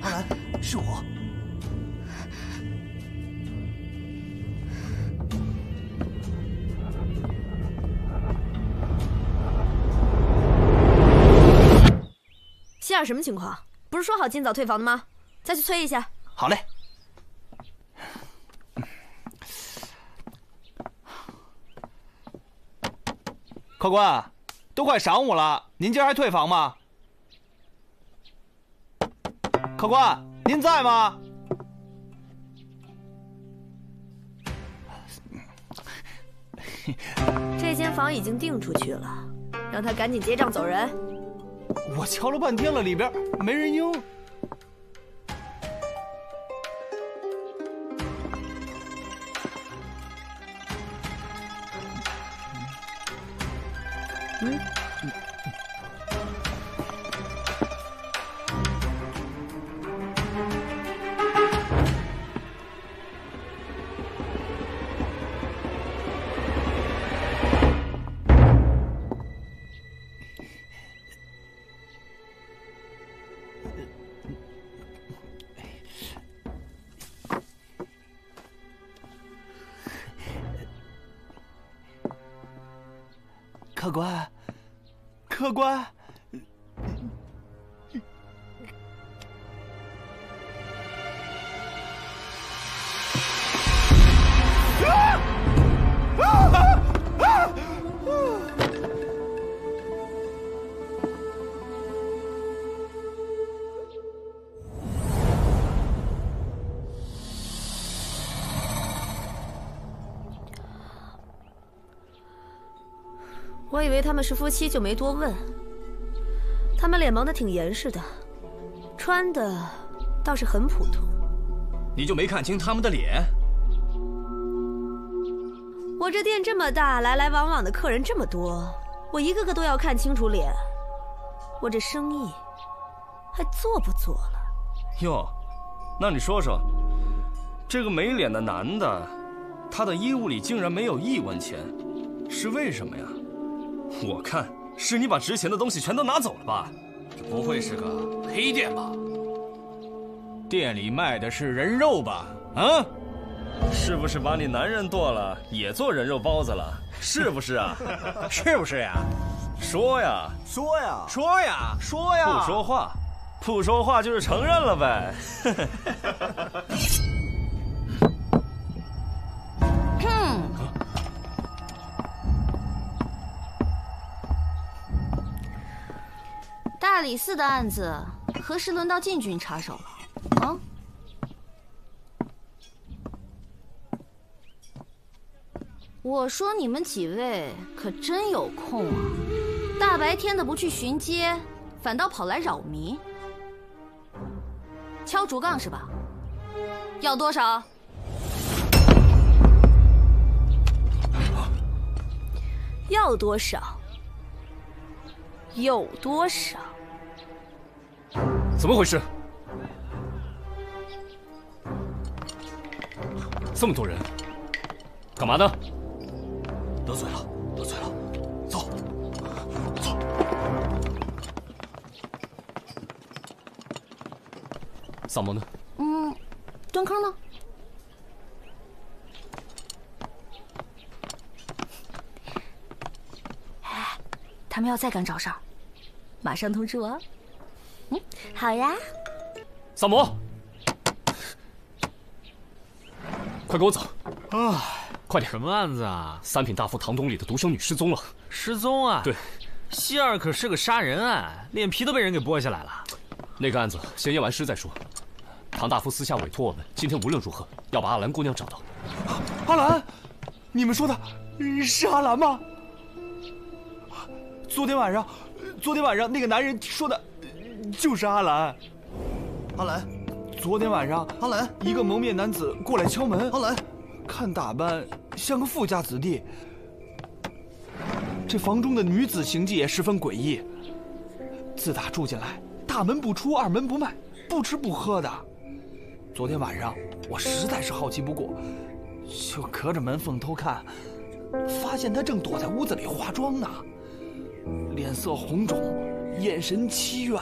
阿兰，是我。希尔什么情况？不是说好尽早退房的吗？再去催一下。好嘞。客官，都快晌午了，您今儿还退房吗？客官，您在吗？这间房已经订出去了，让他赶紧结账走人。我敲了半天了，里边没人应。客官，客官，我以为他们是夫妻，就没多问。他们脸蒙得挺严实的，穿的倒是很普通。你就没看清他们的脸？我这店这么大，来来往往的客人这么多，我一个个都要看清楚脸。我这生意还做不做了？哟，那你说说，这个没脸的男的，他的衣物里竟然没有1文钱，是为什么呀？我看是你把值钱的东西全都拿走了吧？这不会是个黑店吧？店里卖的是人肉吧？啊？是不是把你男人剁了也做人肉包子了？是不是啊？是不是呀？说呀！说呀！说呀！说呀！不说话，不说话就是承认了呗。大理寺的案子何时轮到禁军插手了？啊？我说你们几位可真有空啊！大白天的不去巡街，反倒跑来扰民。敲竹杠是吧？要多少？要多少？有多少？怎么回事？这么多人，干嘛呢？得罪了，得罪了，走，走。萨摩呢？蹲坑呢？哎，他们要再敢找事儿，马上通知我。好呀。萨摩，快跟我走！啊，快点！什么案子啊？三品大夫唐东里的独生女失踪了。失踪啊？对，希尔可是个杀人案，脸皮都被人给剥下来了。那个案子先验完尸再说。唐大夫私下委托我们，今天无论如何要把阿兰姑娘找到。阿兰，你们说的是阿兰吗？昨天晚上那个男人说的就是阿兰。阿兰，昨天晚上，阿兰，一个蒙面男子过来敲门。阿兰，看打扮像个富家子弟。这房中的女子行迹也十分诡异。自打住进来，大门不出，二门不迈，不吃不喝的。昨天晚上我实在是好奇不过，就隔着门缝偷看，发现她正躲在屋子里化妆呢，脸色红肿，眼神凄怨，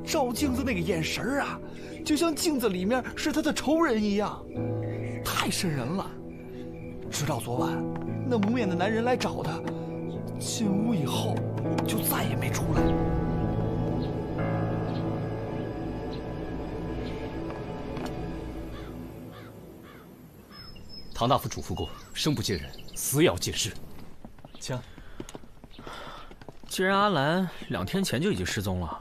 照镜子那个眼神啊，就像镜子里面是他的仇人一样，太瘆人了。直到昨晚，那蒙面的男人来找他，进屋以后就再也没出来。唐大夫嘱咐过，生不见人，死也要见尸。请。既然阿兰2天前就已经失踪了，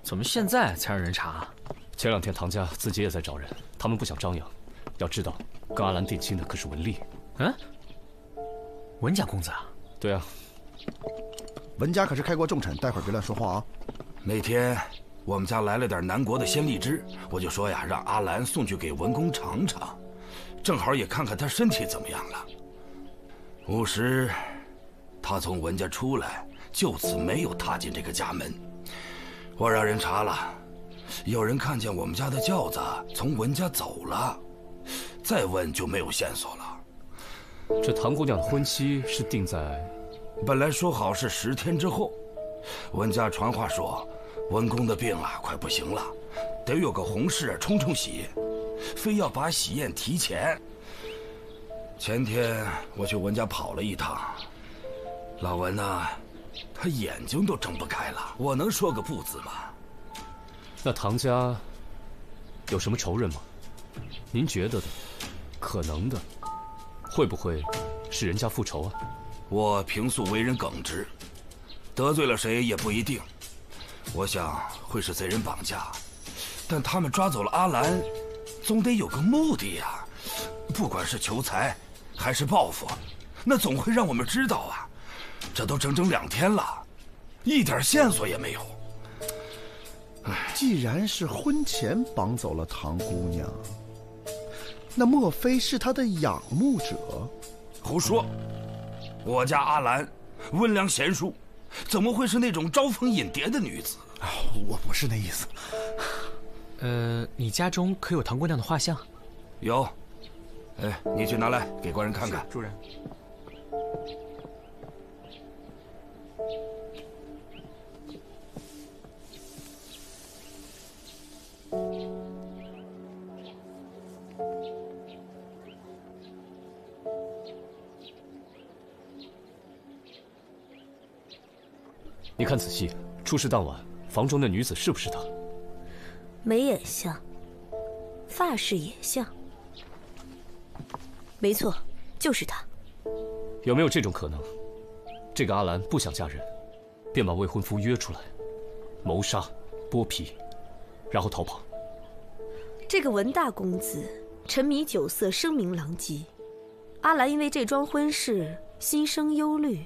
怎么现在才让人查？前2天唐家自己也在找人，他们不想张扬。要知道，跟阿兰定亲的可是文丽。嗯，文家公子啊？对啊，文家可是开过重臣，待会儿别乱说话啊。那天我们家来了点南国的鲜荔枝，我就说呀，让阿兰送去给文公尝尝，正好也看看他身体怎么样了。午时，他从文家出来，就此没有踏进这个家门。我让人查了，有人看见我们家的轿子从文家走了，再问就没有线索了。这唐姑娘的婚期是定在，本来说好是10天之后，文家传话说，文公的病啊快不行了，得有个红事冲冲喜，非要把喜宴提前。前天我去文家跑了一趟，老文呐，他眼睛都睁不开了，我能说个不字吗？那唐家有什么仇人吗？您觉得的，可能的，会不会是人家复仇啊？我平素为人耿直，得罪了谁也不一定。我想会是贼人绑架，但他们抓走了阿兰，总得有个目的呀。不管是求财还是报复，那总会让我们知道啊。这都整整2天了，一点线索也没有。既然是婚前绑走了唐姑娘，那莫非是她的仰慕者？胡说！我家阿兰温良贤淑，怎么会是那种招蜂引蝶的女子？我不是那意思。你家中可有唐姑娘的画像？有。你去拿来给官人看看。主人。你看仔细，出事当晚，房中的女子是不是她？眉眼像，发饰也像，没错，就是她。有没有这种可能？这个阿兰不想嫁人，便把未婚夫约出来，谋杀、剥皮，然后逃跑。这个文大公子沉迷酒色，声名狼藉。阿兰因为这桩婚事心生忧虑，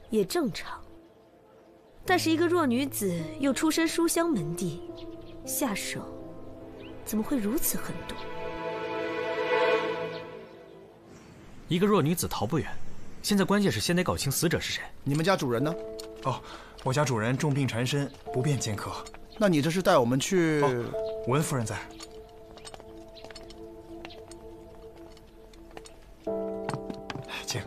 也正常。但是一个弱女子又出身书香门第，下手怎么会如此狠毒？一个弱女子逃不远，现在关键是先得搞清死者是谁。你们家主人呢？哦，我家主人重病缠身，不便见客。那你这是带我们去？文夫人在。请。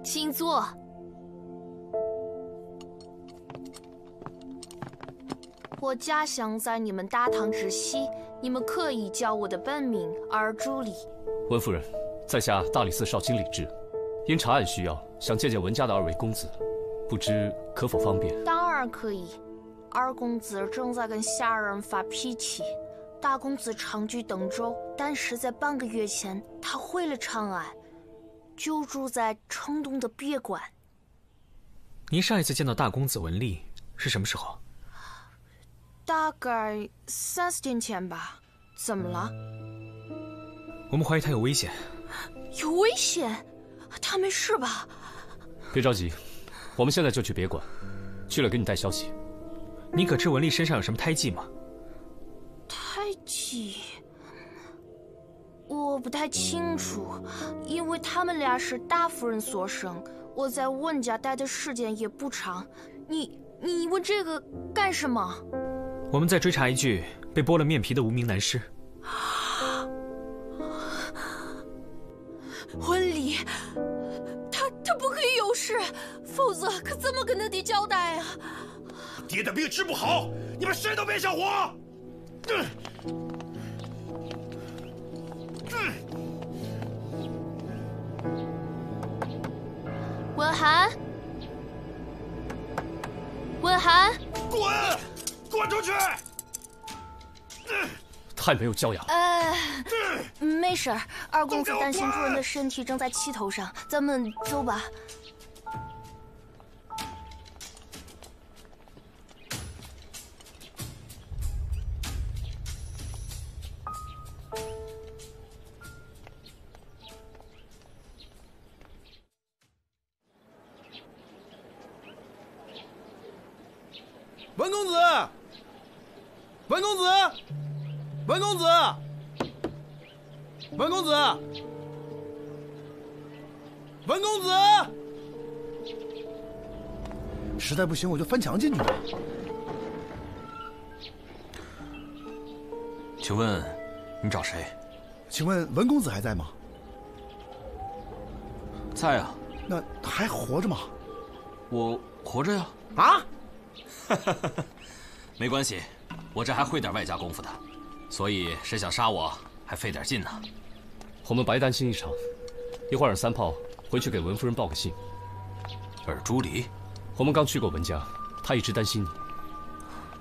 请坐。我家乡在你们大唐之西，你们可以叫我的本名而助理。文夫人，在下大理寺少卿李治，因查案需要，想见见文家的2位公子，不知可否方便？当然可以。二公子正在跟下人发脾气，大公子长居登州，但是在半个月前他回了长安，就住在城东的别馆。您上一次见到大公子文丽是什么时候？大概3-4天前吧。怎么了？我们怀疑他有危险。有危险？他没事吧？别着急，我们现在就去别馆，去了给你带消息。你可知文丽身上有什么胎记吗？胎记？我说不太清楚，因为他们俩是大夫人所生，我在温家待的时间也不长。你问这个干什么？我们在追查一具被剥了面皮的无名男尸。婚礼，他不可以有事，否则可怎么跟他爹交代啊？爹的病治不好，你们谁都别想活！文涵，文涵，滚出去！太没有教养。没事儿，二公子担心主人的身体正在气头上，咱们走吧。文公子，文公子，文公子，文公子，文公子！实在不行，我就翻墙进去。请问，你找谁？请问文公子还在吗？在啊。那还活着吗？我活着呀。啊？没关系，我这还会点外家功夫的，所以谁想杀我还费点劲呢。我们白担心一场，一会儿让三炮回去给文夫人报个信。尔朱离，我们刚去过文家，他一直担心你。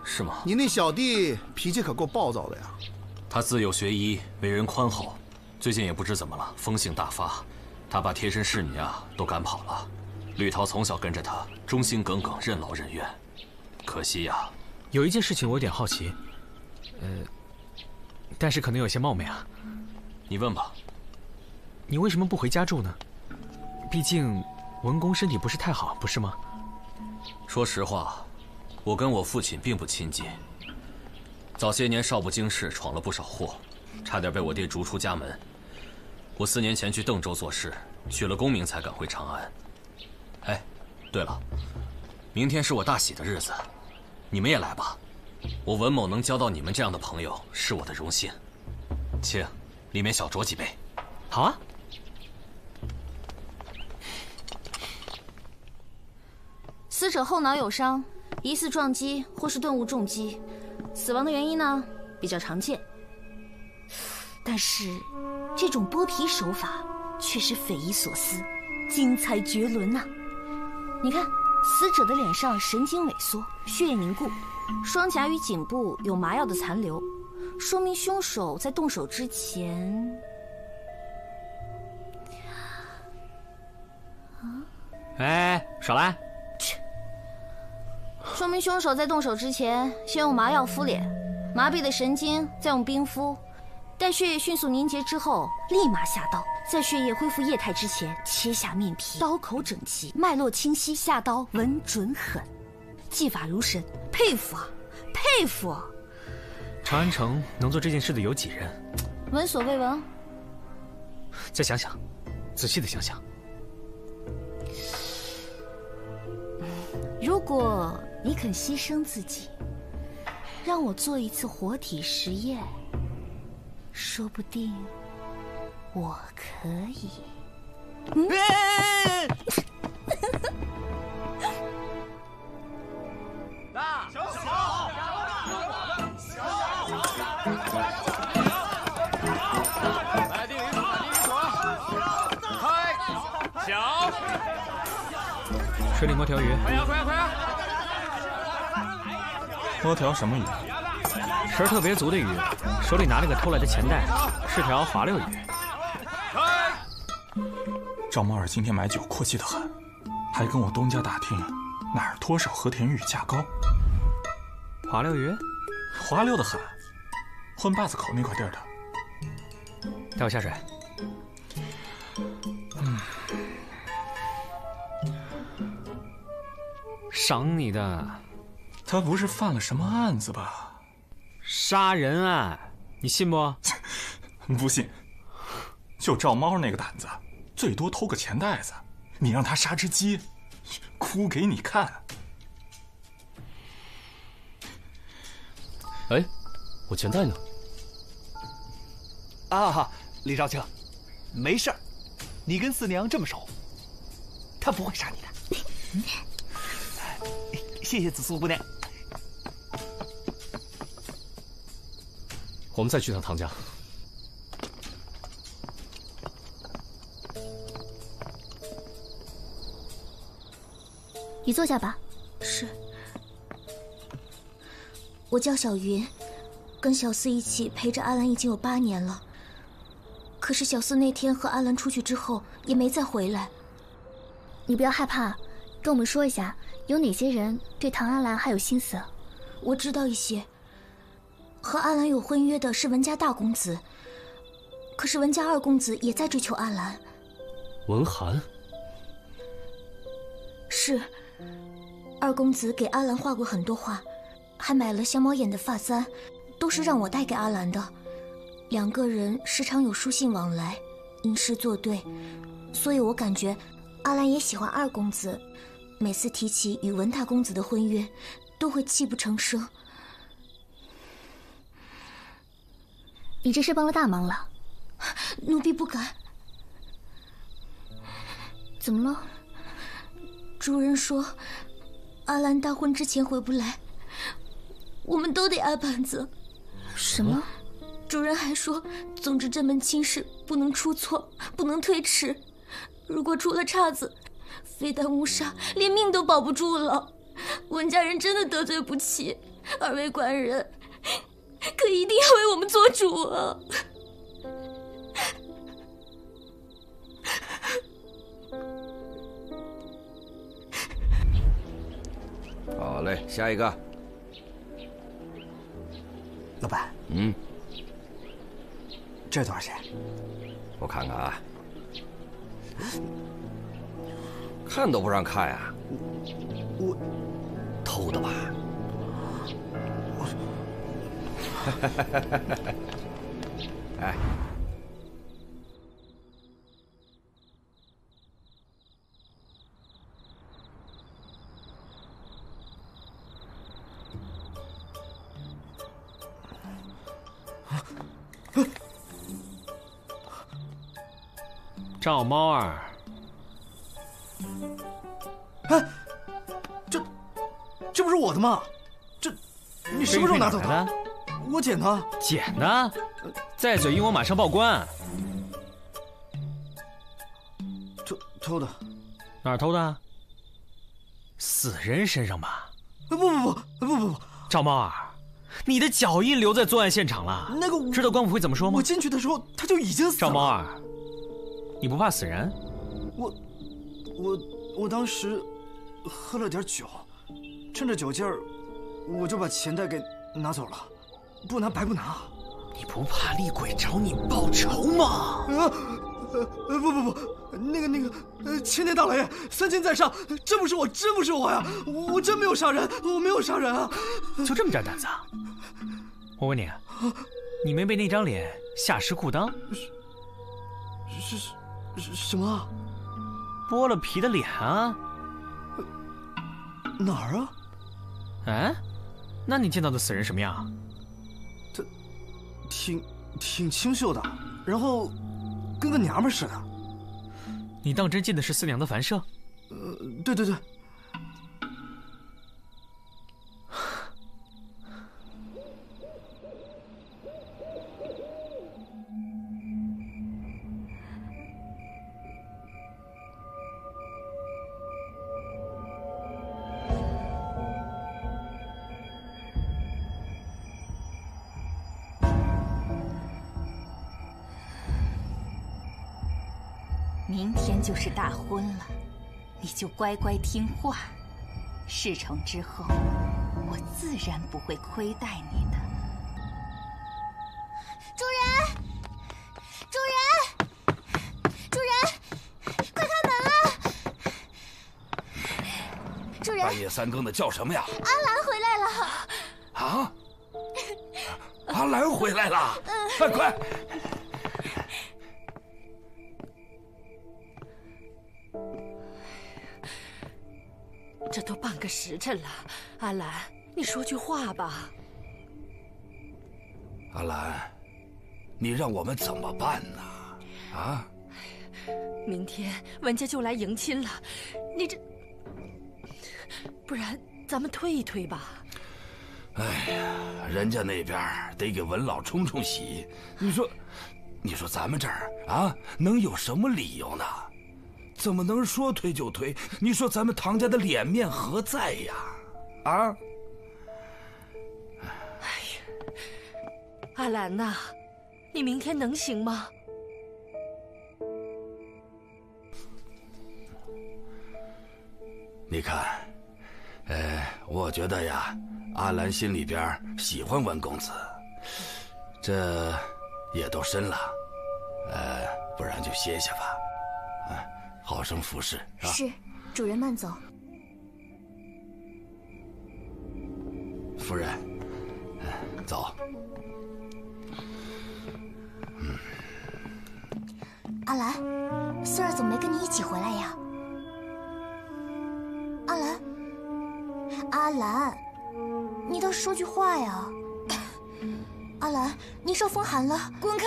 是吗？你那小弟脾气可够暴躁的呀。他自幼学医，为人宽厚，最近也不知怎么了，风性大发，他把贴身侍女啊都赶跑了。绿桃从小跟着他，忠心耿耿，任劳任怨。可惜呀，有一件事情我有点好奇，但是可能有些冒昧啊。你问吧。你为什么不回家住呢？毕竟文公身体不是太好，不是吗？说实话，我跟我父亲并不亲近。早些年少不经事，闯了不少祸，差点被我爹逐出家门。我4年前去邓州做事，取了功名才赶回长安。哎，对了，明天是我大喜的日子，你们也来吧。我文某能交到你们这样的朋友，是我的荣幸。请，里面小酌几杯。好啊。死者后脑有伤，疑似撞击或是钝物重击，死亡的原因呢比较常见。但是这种剥皮手法却是匪夷所思，精彩绝伦呐！你看，死者的脸上神经萎缩，血液凝固，双颊与颈部有麻药的残留，说明凶手在动手之前……哎，少来！说明凶手在动手之前先用麻药敷脸，麻痹的神经再用冰敷，待血液迅速凝结之后立马下刀，在血液恢复液态之前切下面皮，刀口整齐，脉络清晰，下刀稳准狠，技法如神，佩服啊，佩服啊！长安城能做这件事的有几人？闻所未闻。再想想，仔细的想想。如果你肯牺牲自己，让我做一次活体实验，说不定我可以。大小来，定一组，开小。水里摸条鱼。快呀快呀快呀！摸条什么鱼？食特别足的鱼，手里拿了个偷来的钱袋，是条滑溜鱼。赵猫儿今天买酒阔气得很，还跟我东家打听哪儿脱手和田玉价高。滑溜鱼，滑溜得很，混坝子口那块地儿的。带我下水。赏你的。他不是犯了什么案子吧？杀人案，你信不？不信。就赵猫那个胆子，最多偷个钱袋子，你让他杀只鸡，哭给你看。哎，我钱袋呢？啊，李少卿，没事儿，你跟四娘这么熟，她不会杀你的。谢谢紫苏姑娘。我们再去趟唐家。你坐下吧。是。我叫小云，跟小四一起陪着阿兰已经有8年了。可是小四那天和阿兰出去之后，也没再回来。你不要害怕，跟我们说一下，有哪些人对唐阿兰还有心思？我知道一些。和阿兰有婚约的是文家大公子，可是文家二公子也在追求阿兰。文涵。是。二公子给阿兰画过很多画，还买了香猫眼的发簪，都是让我带给阿兰的。2个人时常有书信往来，吟诗作对，所以我感觉阿兰也喜欢二公子。每次提起与文大公子的婚约，都会泣不成声。你这是帮了大忙了。奴婢不敢。怎么了？主人说阿兰大婚之前回不来，我们都得挨板子。什么？主人还说，总之这门亲事不能出错，不能推迟。如果出了岔子，非但误杀，连命都保不住了。文家人真的得罪不起，2位官人可一定要为我们做主啊！好嘞，下一个。老板，这多少钱？我看看啊，看都不让看呀！我偷的吧？哎，赵猫儿，哎，这不是我的吗？你什么时候拿走的？我捡的。捡的？再嘴硬我马上报官。偷的。哪儿偷的？死人身上吧？不，赵猫儿，你的脚印留在作案现场了。那个，知道官府会怎么说吗？我进去的时候他就已经死了。赵猫儿，你不怕死人？我当时喝了点酒，趁着酒劲儿，我就把钱袋给拿走了，不拿白不拿。你不怕厉鬼找你报仇吗？不，那个，千年大老爷，三千在上，真不是我呀，我真没有杀人，我没有杀人啊！就这么占胆子啊？我问你，你没被那张脸吓湿裤裆？是什么？剥了皮的脸啊？哪儿啊？哎，那你见到的死人什么样？他挺清秀的，然后跟个娘们似的。你当真进的是四娘的凡舍？对。明天就是大婚了，你就乖乖听话。事成之后，我自然不会亏待你的。主人，快开门啊！主人，半夜3更的叫什么呀？阿兰回来了。啊？阿兰回来了！快！这都半个时辰了，阿兰，你说句话吧。阿兰，你让我们怎么办呢？啊？明天文家就来迎亲了，你这，不然咱们推一推吧。哎呀，人家那边得给文老冲冲喜，你说咱们这儿啊，能有什么理由呢？怎么能说推就推？你说咱们唐家的脸面何在呀？啊？哎呀，阿兰呐，你明天能行吗？你看，我觉得呀，阿兰心里边喜欢文公子，这也都申了，不然就歇歇吧，好生服侍啊。是，主人慢走。夫人，走。阿兰，四儿怎么没跟你一起回来呀？阿兰，阿兰，你倒说句话呀！阿兰，你受风寒了，滚开！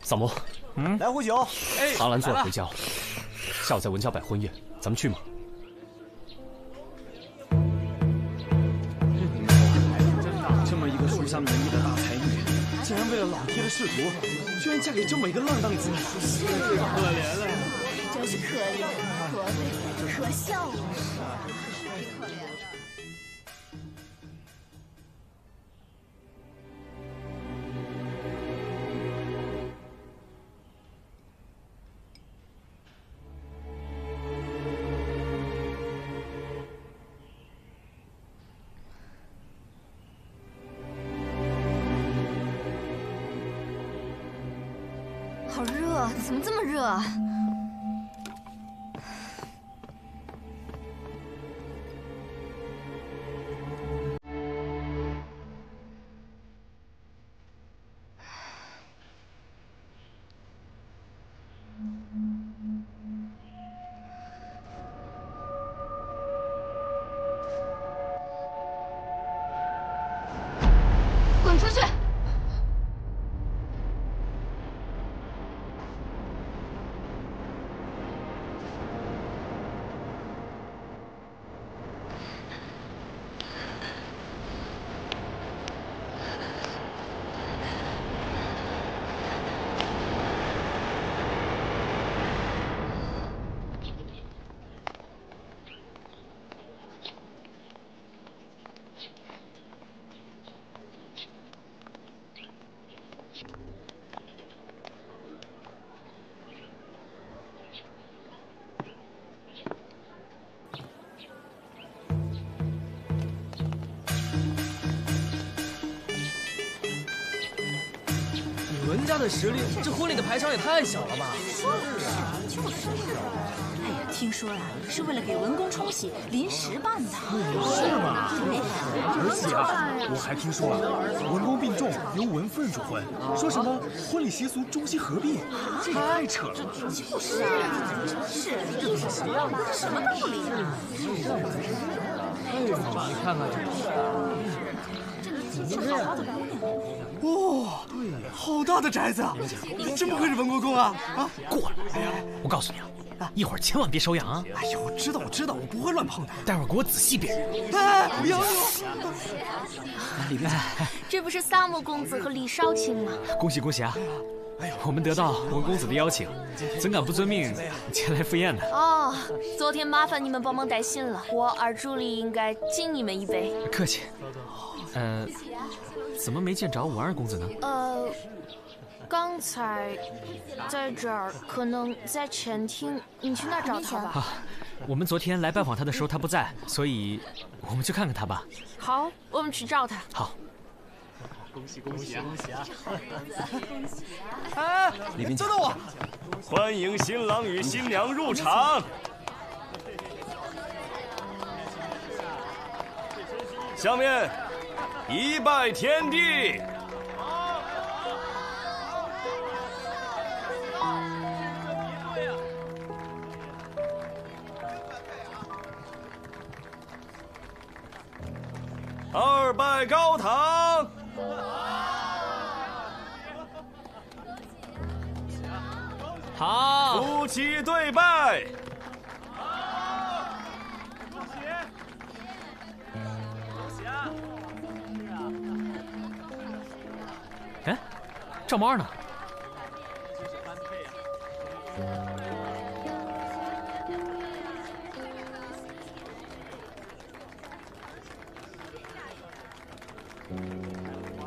萨摩，来壶酒。阿兰昨晚回家了，下午在文家摆婚宴，咱们去吗？这么一个书香门第的大才女，竟然为了老爹的仕途，居然嫁给这么一个浪荡子女，是啊，可怜了呀！真是可怜，可笑了。可怜。好热，怎么这么热？滚出去！文家的实力，这婚礼的排场也太小了吧？是啊，就是。哎呀，听说啊，是为了给文公冲喜临时办的。是吗？而且我还听说文公病重，由文夫人主婚，说什么婚礼习俗中西合璧，这也太扯了。就是啊，真是这是什么道理啊？哎呦，你看看这年轻好好的姑娘。哇，好大的宅子啊！真不愧是文国公啊！啊，过来！我告诉你啊，一会儿千万别手痒啊！哎呦，我知道，我不会乱碰的。待会儿给我仔细辨认。哎，不要！里面，这不是萨摩公子和李少卿吗？恭喜恭喜啊！我们得到文公子的邀请，怎敢不遵命前来赴宴呢？哦，昨天麻烦你们帮忙带信了，我二助理应该敬你们一杯。客气。怎么没见着文二公子呢？刚才在这儿，可能在前厅，你去那找他吧。啊，我们昨天来拜访他的时候他不在，所以我们去看看他吧。好，我们去找他。好。恭喜恭喜啊！恭喜啊！恭喜啊！哎，李斌，等等我！欢迎新郎与新娘入场。下面，一拜天地。二拜高堂。好，夫妻对拜。哎，赵毛二呢？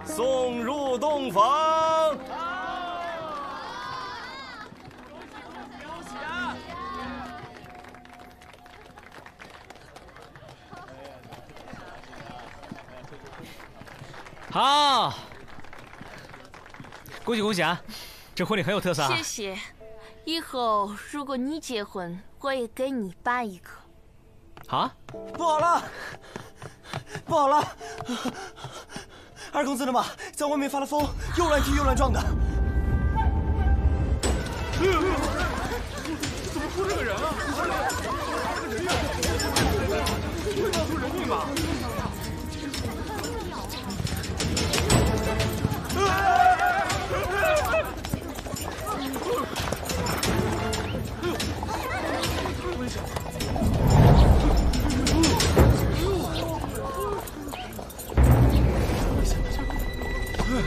送入洞房。好，恭喜恭喜啊！这婚礼很有特色啊！谢谢。以后如果你结婚，我也给你办一个。啊？不好了，不好了！二公子的马在外面发了疯，又乱踢又乱撞的。怎么出这个人啊？会闹出人命吗？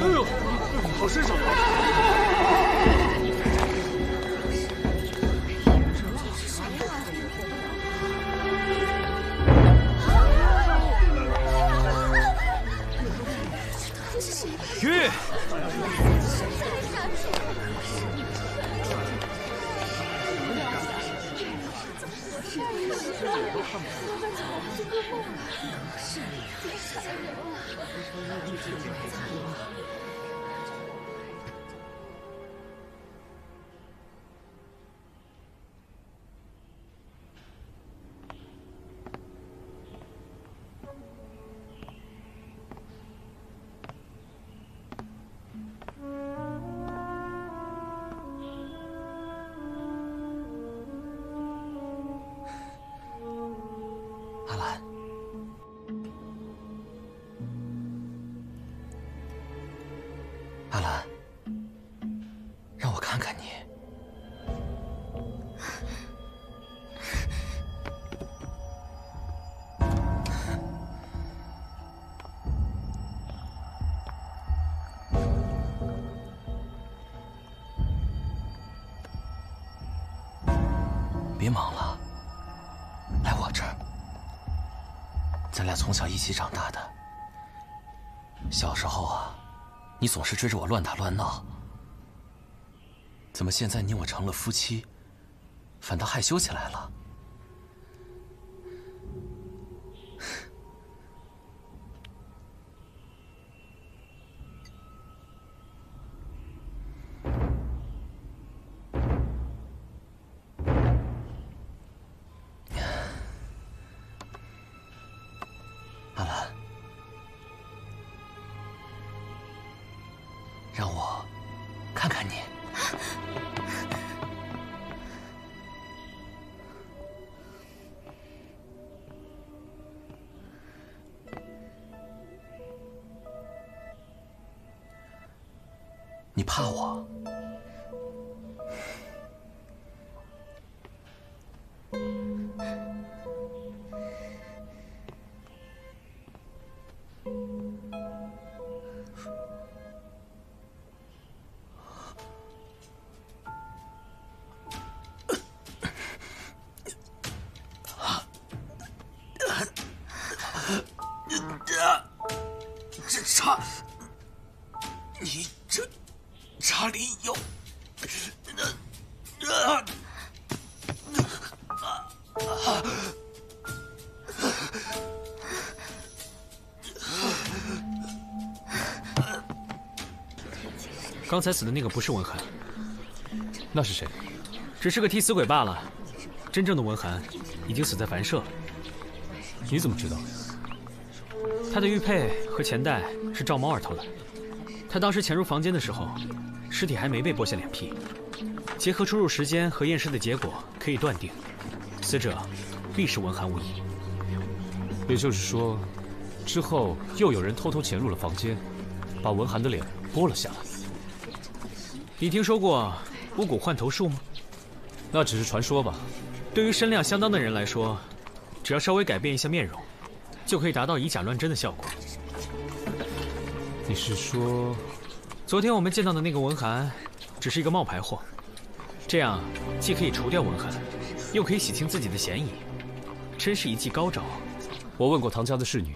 哎呦，好身手！去。阿兰，阿兰，让我看看你。别忙了，来我这儿。咱俩从小一起长大的，小时候啊，你总是追着我乱打乱闹，怎么现在你我成了夫妻，反倒害羞起来了？阿兰，让我看看你。你怕我？你这茶里有刚才死的那个不是文涵，那是谁？只是个替死鬼罢了。真正的文涵已经死在凡社了。你怎么知道？他的玉佩和钱袋是赵猫儿偷的。他当时潜入房间的时候，尸体还没被剥下脸皮。结合出入时间和验尸的结果，可以断定，死者必是文涵无疑。也就是说，之后又有人偷偷潜入了房间，把文涵的脸剥了下来。你听说过巫蛊换头术吗？那只是传说吧。对于身量相当的人来说，只要稍微改变一下面容，就可以达到以假乱真的效果。你是说，昨天我们见到的那个文涵，只是一个冒牌货？这样既可以除掉文涵，又可以洗清自己的嫌疑，真是一计高招。我问过唐家的侍女，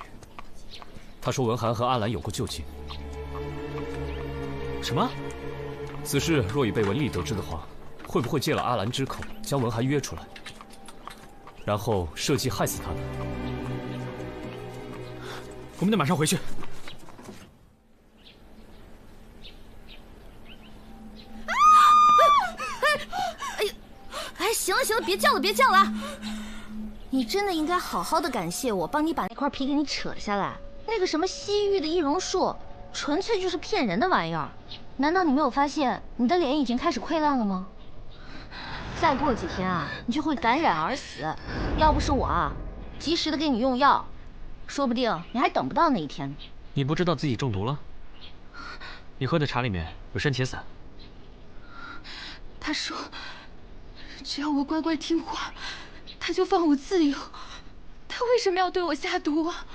她说文涵和阿兰有过旧情。什么？此事若已被文丽得知的话，会不会借了阿兰之口，将文涵约出来，然后设计害死他呢？我们得马上回去。行了行了，别叫了别叫了！你真的应该好好的感谢我，帮你把那块皮给你扯下来。那个什么西域的易容术，纯粹就是骗人的玩意儿。难道你没有发现你的脸已经开始溃烂了吗？再过几天啊，你就会感染而死。要不是我啊，及时的给你用药，说不定你还等不到那一天呢。你不知道自己中毒了？你喝的茶里面有山茄散。他说，只要我乖乖听话，他就放我自由。他为什么要对我下毒啊？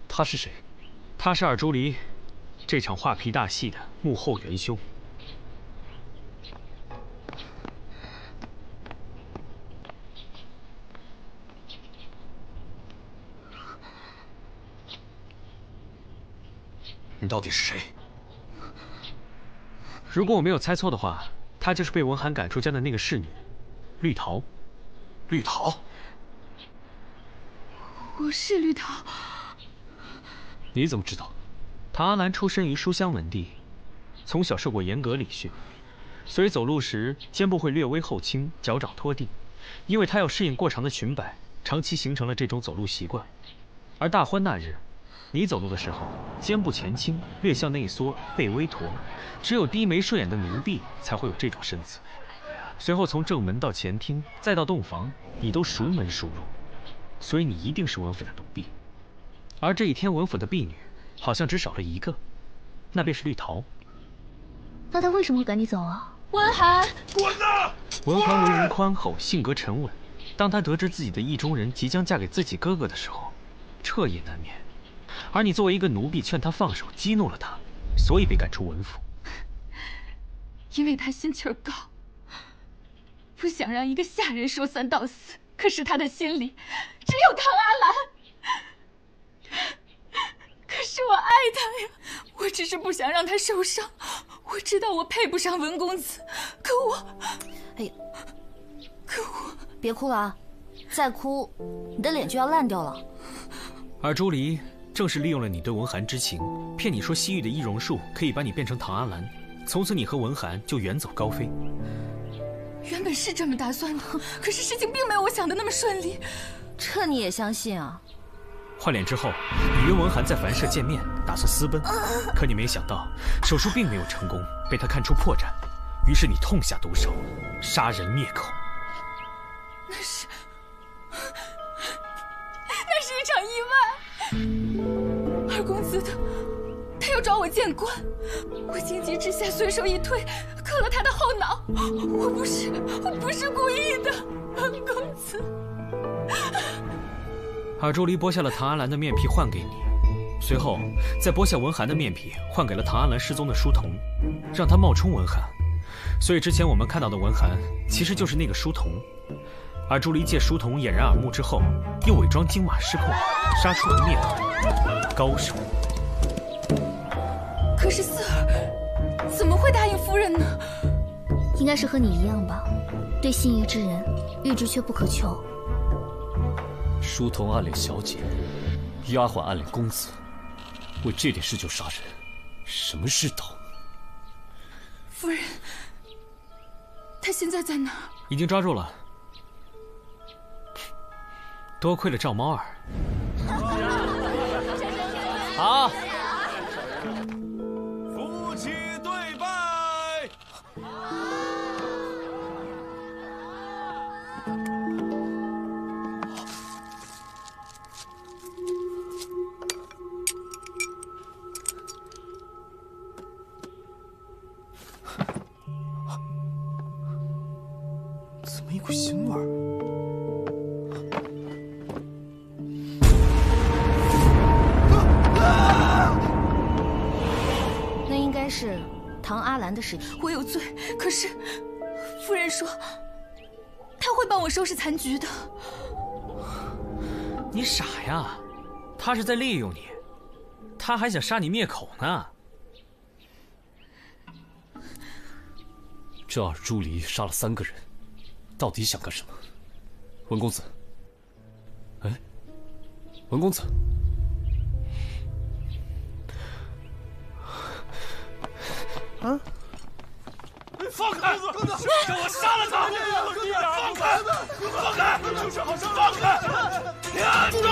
他是谁？他是尔朱离，这场画皮大戏的幕后元凶。你到底是谁？如果我没有猜错的话，她就是被文涵赶出家的那个侍女，绿桃。绿桃？我是绿桃。你怎么知道？唐阿兰出身于书香门第，从小受过严格礼训，所以走路时肩部会略微后倾，脚掌拖地，因为她要适应过长的裙摆，长期形成了这种走路习惯。而大欢那日，你走路的时候，肩部前倾，略向内缩，背微驼，只有低眉顺眼的奴婢才会有这种身子。随后从正门到前厅，再到洞房，你都熟门熟路，所以你一定是文府的奴婢。而这一天，文府的婢女好像只少了一个，那便是绿桃。那他为什么会赶你走啊？文涵，滚呐！文涵为人宽厚，性格沉稳。当他得知自己的意中人即将嫁给自己哥哥的时候，彻夜难眠。而你作为一个奴婢，劝他放手，激怒了他，所以被赶出文府。因为他心气儿高，不想让一个下人说三道四。可是他的心里只有唐阿兰。可是我爱他呀，我只是不想让他受伤。我知道我配不上文公子，可我……哎呀，别哭了啊！再哭，你的脸就要烂掉了。而朱离正是利用了你对文涵之情，骗你说西域的易容术可以把你变成唐阿兰，从此你和文涵就远走高飞。原本是这么打算的，可是事情并没有我想的那么顺利。这你也相信啊？换脸之后，你约文涵在凡社见面，打算私奔，可你没想到手术并没有成功，被他看出破绽，于是你痛下毒手，杀人灭口。那是一场意外。二公子他要找我见官，我情急之下随手一推，磕了他的后脑。我不是故意的，二公子。而朱离剥下了唐阿兰的面皮换给你，随后再剥下文涵的面皮换给了唐阿兰失踪的书童，让他冒充文涵。所以之前我们看到的文涵其实就是那个书童。而朱离借书童掩人耳目之后，又伪装金马失控，杀出了灭口，高手该是和你一样吧，对心仪之人欲知却不可求。书童暗恋小姐，丫鬟暗恋公子，为这点事就杀人，什么世道？夫人，他现在在哪儿？已经抓住了。多亏了赵猫儿。好。夫妻对拜。怎么一股腥味儿？那应该是唐阿兰的尸体。我有罪，可是夫人说她会帮我收拾残局的。你傻呀，他是在利用你，他还想杀你灭口呢。这尔朱离杀了3个人，到底想干什么？文公子，哎，文公子，啊！放开！叫我杀了他！放开！放开！就是好生放开！住手！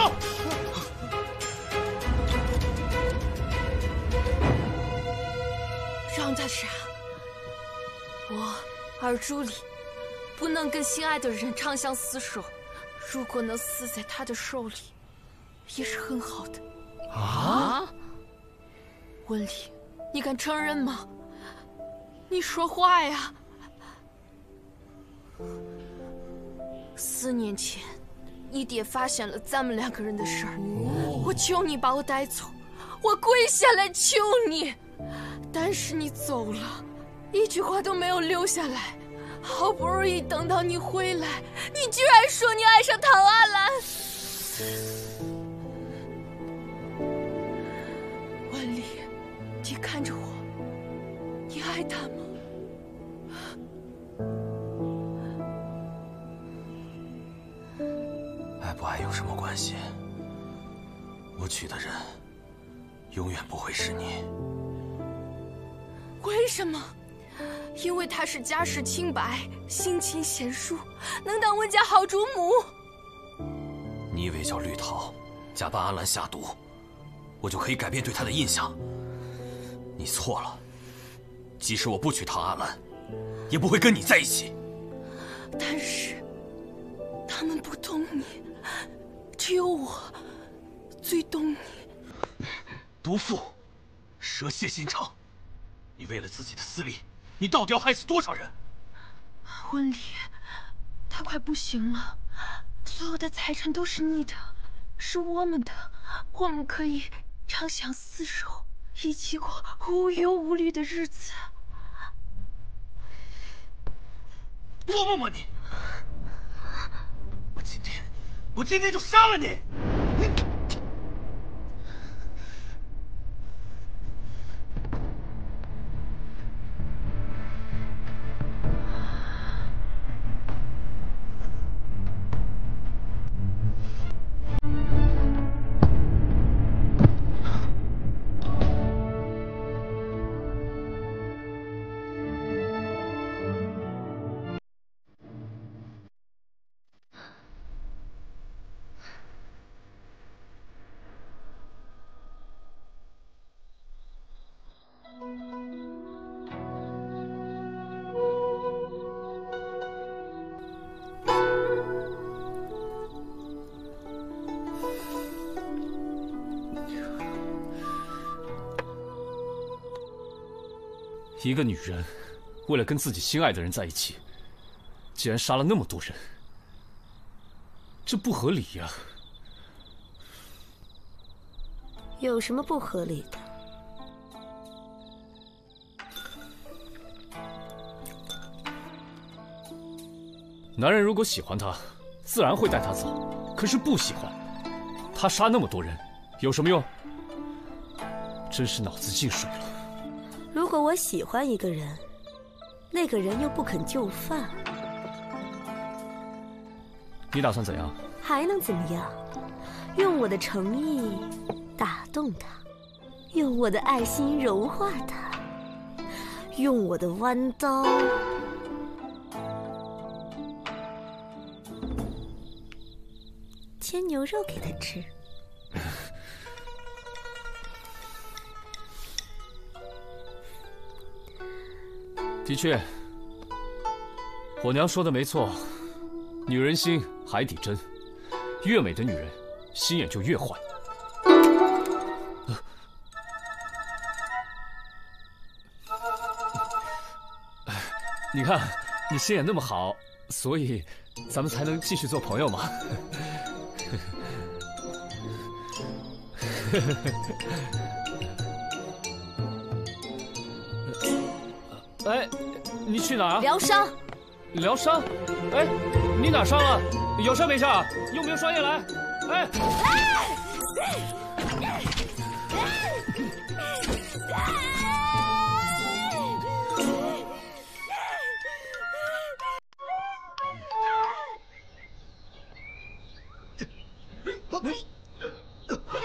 让他杀！我尔朱离不能跟心爱的人长相厮守，如果能死在他的手里，也是很好的。啊！文丽，你敢承认吗？你说话呀！4年前，你爹发现了咱们2个人的事儿，我求你把我带走，我跪下来求你，但是你走了，一句话都没有留下来。好不容易等到你回来，你居然说你爱上唐阿兰。文丽，你看着我，你爱他吗？爱不爱有什么关系？我娶的人永远不会是你。为什么？因为他是家世清白、性情贤淑，能当温家好主母。你以为叫绿桃假扮阿兰下毒，我就可以改变对他的印象？你错了。即使我不娶唐阿兰，也不会跟你在一起。但是他们不懂你，只有我最懂你。毒妇，蛇蝎心肠，你为了自己的私利，你到底要害死多少人？温丽，他快不行了，所有的财产都是你的，是我们的，我们可以长相厮守，一起过无忧无虑的日子。多么吗你！我今天就杀了你！一个女人，为了跟自己心爱的人在一起，竟然杀了那么多人，这不合理呀！有什么不合理的？男人如果喜欢她，自然会带她走；可是不喜欢，她杀那么多人，有什么用？真是脑子进水了。如果我喜欢一个人，那个人又不肯就范，你打算怎样？还能怎么样？用我的诚意打动他，用我的爱心融化他，用我的弯刀切牛肉给他吃。的确，火娘说的没错，女人心海底针，越美的女人心眼就越坏。你看，你心眼那么好，所以咱们才能继续做朋友嘛。哎，你去哪儿啊？疗伤。疗伤？哎，你哪伤了？有伤没事啊？用不用双叶来？哎。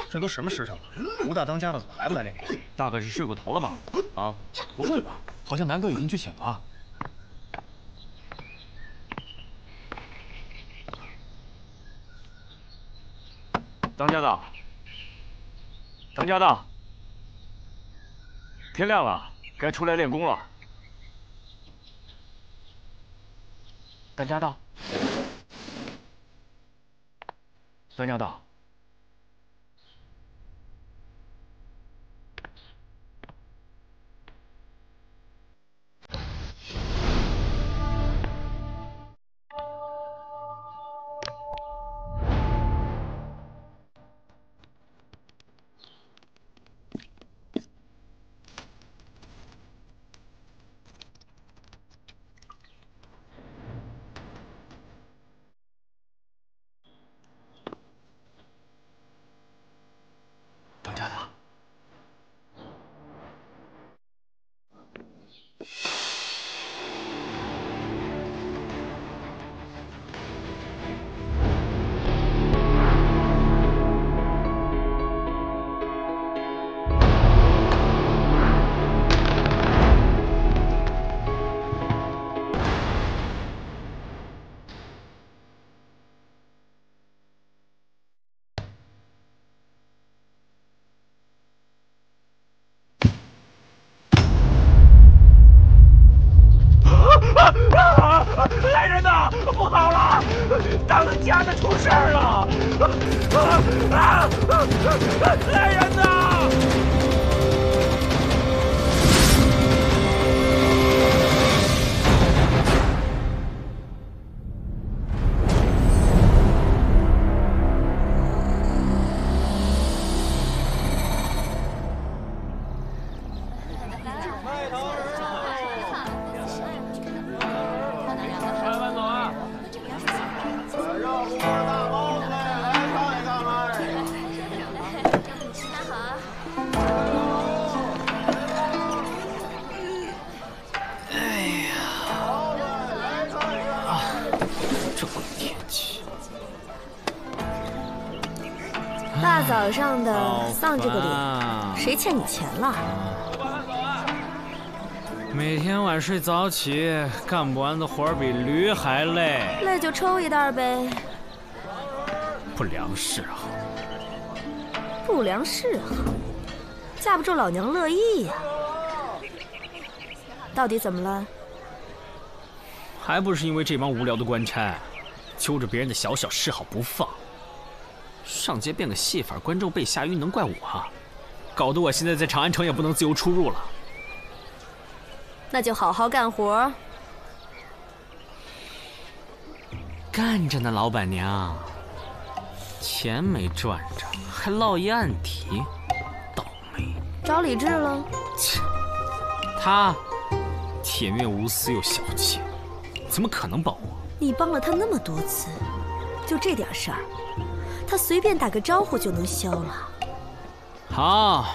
这都什么时辰了？吴大当家的怎么还不来这里？大概是睡过头了吧？啊？不会吧？好像南哥已经去请了。当家的，当家的，天亮了，该出来练功了。当家的，当家的。来人呐！不好了，当了家的出事儿了！来人呐！大早上的丧这个脸，谁欠你钱了？每天晚睡早起，干不完的活比驴还累。累就抽一袋呗。不良嗜好。不良嗜好，架不住老娘乐意呀。到底怎么了？还不是因为这帮无聊的官差，揪着别人的小小嗜好不放。上街变个戏法，观众被吓晕，能怪我啊？搞得我现在在长安城也不能自由出入了。那就好好干活。干着呢，老板娘。钱没赚着，还落一案底，倒霉。找李治了？切，他铁面无私又小气，怎么可能帮我？你帮了他那么多次，就这点事儿，他随便打个招呼就能消了。好，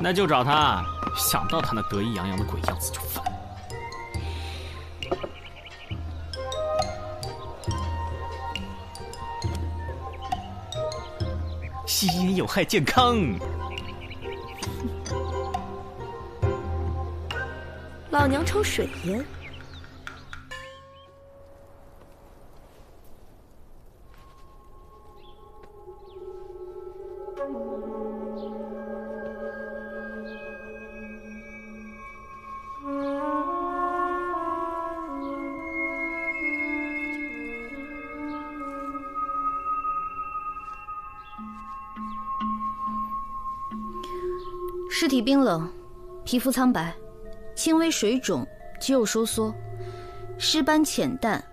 那就找他。想到他那得意洋洋的鬼样子就烦。吸烟有害健康。老娘抽水烟。尸体冰冷，皮肤苍白，轻微水肿，肌肉收缩，尸斑浅淡，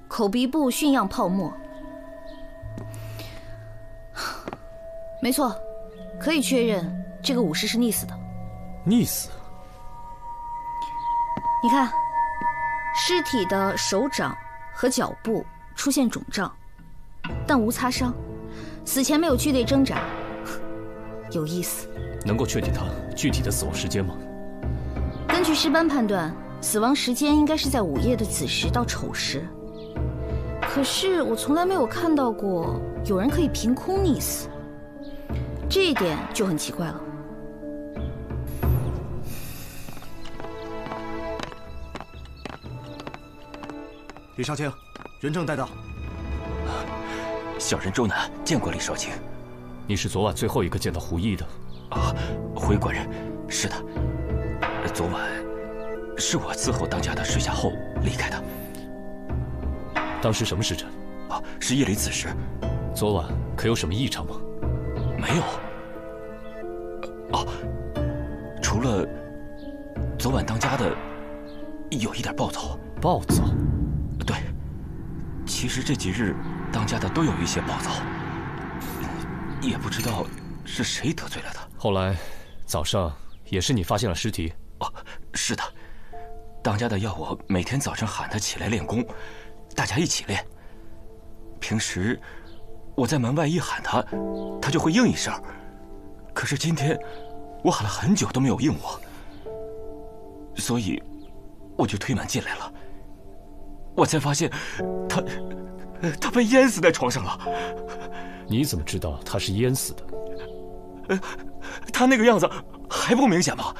口鼻部熏样泡沫。没错，可以确认这个武士是溺死的。溺死？你看，尸体的手掌和脚部出现肿胀，但无擦伤，死前没有剧烈挣扎。有意思。能够确定他具体的死亡时间吗？根据尸斑判断，死亡时间应该是在午夜的子时到丑时。可是我从来没有看到过有人可以凭空溺死，这一点就很奇怪了。李少卿，人证带到。小人周南见过李少卿。你是昨晚最后一个见到胡毅的？回官人，是的。昨晚是我伺候当家的睡下后离开的。当时什么时辰？是夜里子时。昨晚可有什么异常吗？没有。除了昨晚当家的有一点暴躁。暴躁？对，其实这几日当家的都有一些暴躁，也不知道是谁得罪了他。后来早上也是你发现了尸体？是的，当家的要我每天早上喊他起来练功，大家一起练。平时我在门外一喊他，他就会应一声。可是今天我喊了很久都没有应我，所以我就推门进来了。我才发现他被淹死在床上了。你怎么知道他是淹死的？他那个样子还不明显吗？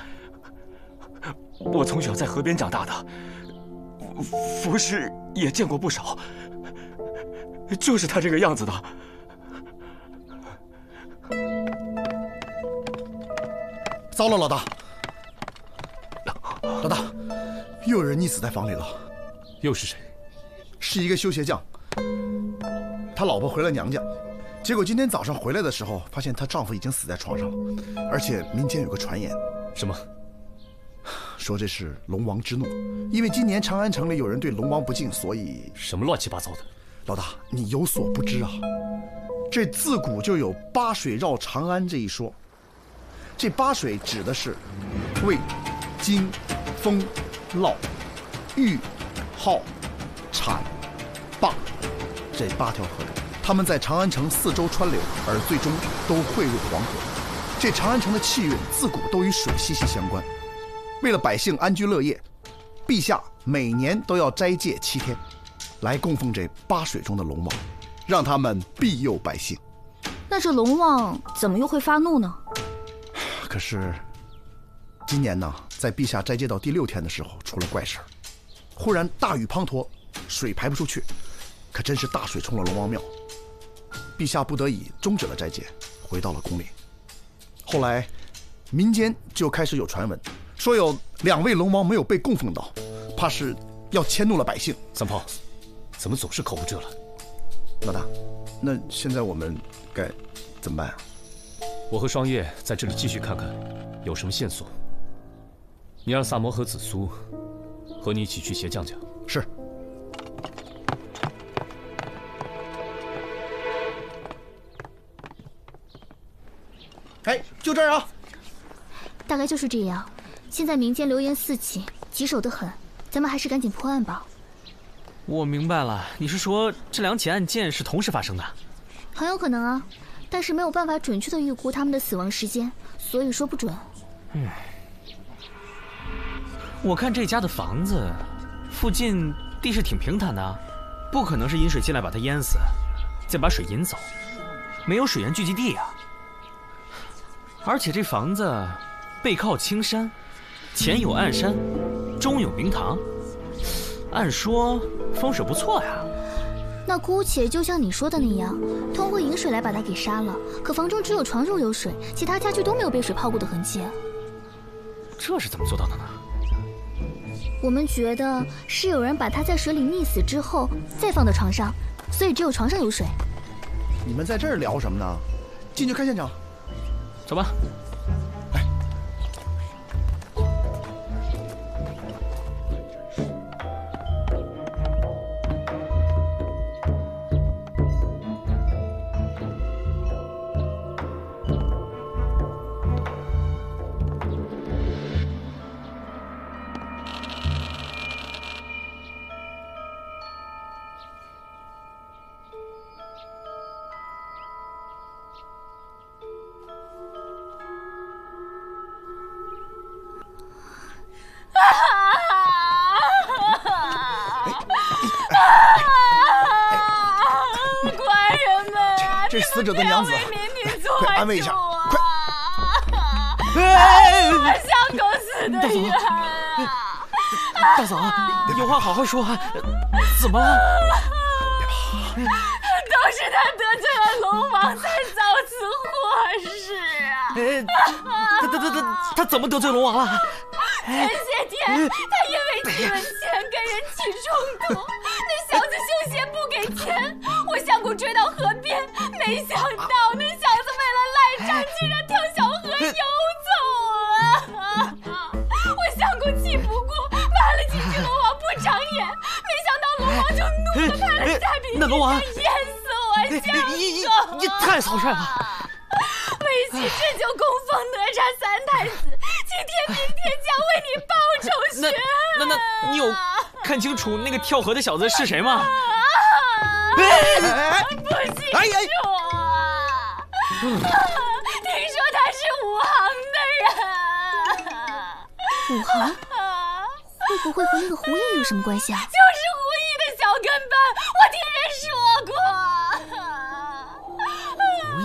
我从小在河边长大的，服饰也见过不少，就是他这个样子的。糟了，老大！老大，又有人溺死在房里了。又是谁？是一个修鞋匠，他老婆回了娘家。结果今天早上回来的时候，发现她丈夫已经死在床上了，而且民间有个传言，什么？说这是龙王之怒，因为今年长安城里有人对龙王不敬，所以……什么乱七八糟的？老大，你有所不知啊，这自古就有八水绕长安这一说。这八水指的是渭、荆、风、涝、豫、浩、阐、灞这8条河流。他们在长安城4周川流，而最终都汇入黄河。这长安城的气运自古都与水息息相关。为了百姓安居乐业，陛下每年都要斋戒7天，来供奉这8水中的龙王，让他们庇佑百姓。那这龙王怎么又会发怒呢？可是今年呢，在陛下斋戒到第6天的时候，出了怪事儿。忽然大雨滂沱，水排不出去，可真是大水冲了龙王庙。陛下不得已终止了斋戒，回到了宫里。后来民间就开始有传闻，说有2位龙王没有被供奉到，怕是要迁怒了百姓。三炮，怎么总是口无遮拦？老大，那现在我们该怎么办啊？我和双叶在这里继续看看有什么线索。你让萨摩和紫苏和你一起去鞋匠家。是。哎，就这儿啊！大概就是这样。现在民间流言四起，棘手得很，咱们还是赶紧破案吧。我明白了，你是说这2起案件是同时发生的？很有可能啊，但是没有办法准确的预估他们的死亡时间，所以说不准。我看这家的房子附近地势挺平坦的，不可能是引水进来把它淹死，再把水引走，没有水源聚集地啊。而且这房子背靠青山，前有暗山，中有明堂，按说风水不错呀。那姑且就像你说的那样，通过引水来把他给杀了。可房中只有床褥有水，其他家具都没有被水泡过的痕迹。这是怎么做到的呢？我们觉得是有人把他在水里溺死之后再放到床上，所以只有床上有水。你们在这儿聊什么呢？进去看现场。走吧。这是死者的娘子，快安慰一下，快！像狗死的人啊！大嫂，有话好好说，怎么了？都是他得罪了龙王，才造此祸事啊！他怎么得罪龙王了？前些天，他因为提了钱跟人起冲突，那小子休闲不给钱，我相公追到河边，没想到那小子为了赖账，竟然跳小河游走了。我相公气不过，骂了几句龙王不长眼，没想到龙王就怒地派了下笔那龙王淹死我相公。你太草率了！为妻这就供奉哪吒三太子，今天明天将为你报仇雪恨。那你有看清楚那个跳河的小子是谁吗？不清楚啊！听说他是武行的人。武行？会不会和那个胡毅有什么关系啊？就是胡毅的小跟班，我听人说过。胡毅。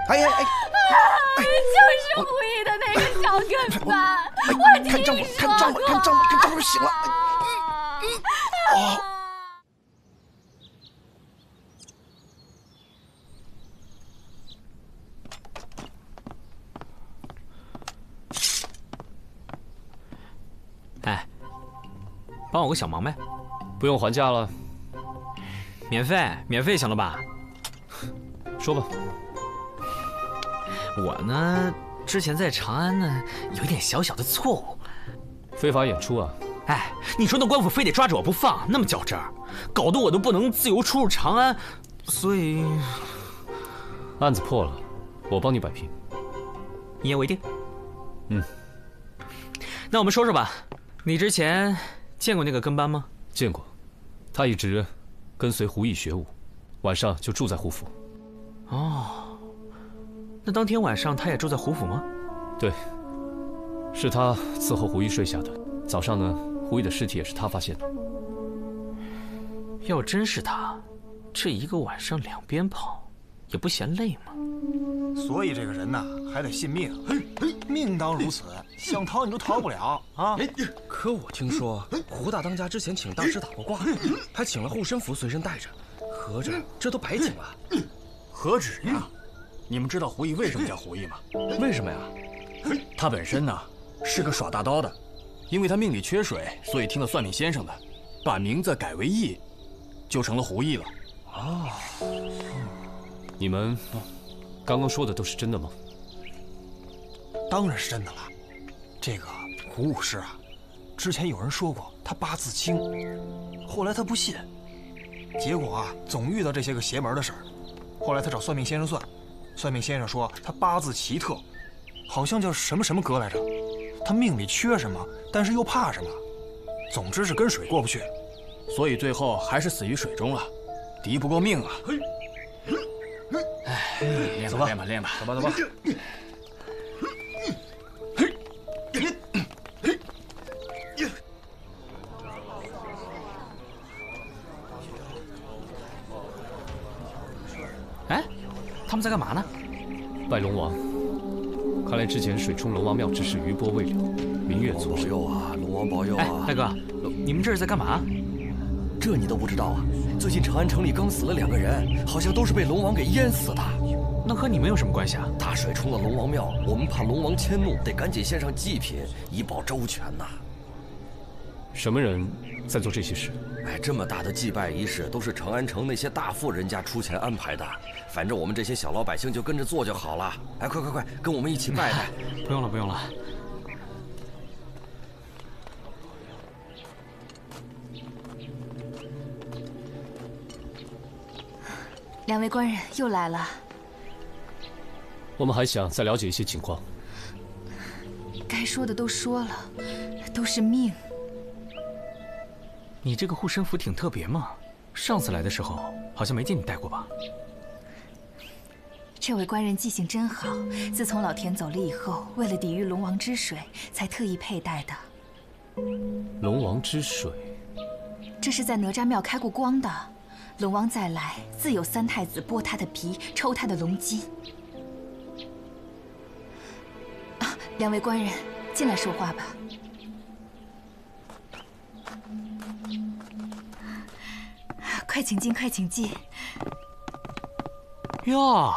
就是胡毅的那个小跟班，我听说过。看账目醒了。哎，帮我个小忙呗。不用还价了。免费行了吧？说吧。我呢，之前在长安呢，有一点小小的错误。非法演出啊？哎，你说那官府非得抓着我不放，那么较真儿，搞得我都不能自由出入长安，所以案子破了，我帮你摆平。一言为定。嗯。那我们说说吧，你之前见过那个跟班吗？见过，他一直跟随胡毅学武，晚上就住在胡府。哦。那当天晚上他也住在胡府吗？对，是他伺候胡毅睡下的。早上呢，胡毅的尸体也是他发现的。要真是他，这一个晚上两边跑，也不嫌累吗？所以这个人呐，还得信命，命当如此，想逃你都逃不了啊！可我听说胡大当家之前请大师打过卦，还请了护身符随身带着，合着这都白请了。何止呀！你们知道胡毅为什么叫胡毅吗？为什么呀？他本身呢是个耍大刀的，因为他命里缺水，所以听了算命先生的，把名字改为毅，就成了胡毅了。哦，你们刚刚说的都是真的吗？当然是真的了。这个胡武师啊，之前有人说过他八字轻，后来他不信，结果啊总遇到这些个邪门的事儿。后来他找算命先生算。算命先生说他八字奇特，好像叫什么什么格来着，他命里缺什么，但是又怕什么，总之是跟水过不去，所以最后还是死于水中了，敌不过命啊！哎，练吧，练吧，走吧，走吧。在干嘛呢？拜龙王。看来之前水冲龙王庙之事余波未了，明月左右啊，龙王保佑啊！哎，大哥，你们这是在干嘛？这你都不知道啊？最近长安城里刚死了2个人，好像都是被龙王给淹死的。那和你们有什么关系啊？大水冲了龙王庙，我们怕龙王迁怒，得赶紧献上祭品，以保周全呐。什么人在做这些事？哎，这么大的祭拜仪式都是长安城那些大富人家出钱安排的，反正我们这些小老百姓就跟着做就好了。哎，快，跟我们一起拜拜。不用了。2位官人又来了。我们还想再了解一些情况。该说的都说了，都是命。你这个护身符挺特别嘛，上次来的时候好像没见你带过吧？这位官人记性真好，自从老田走了以后，为了抵御龙王之水，才特意佩戴的。龙王之水，这是在哪吒庙开过光的。龙王再来，自有3太子剥他的皮，抽他的龙筋。2位官人，进来说话吧。快请进，快请进。哟，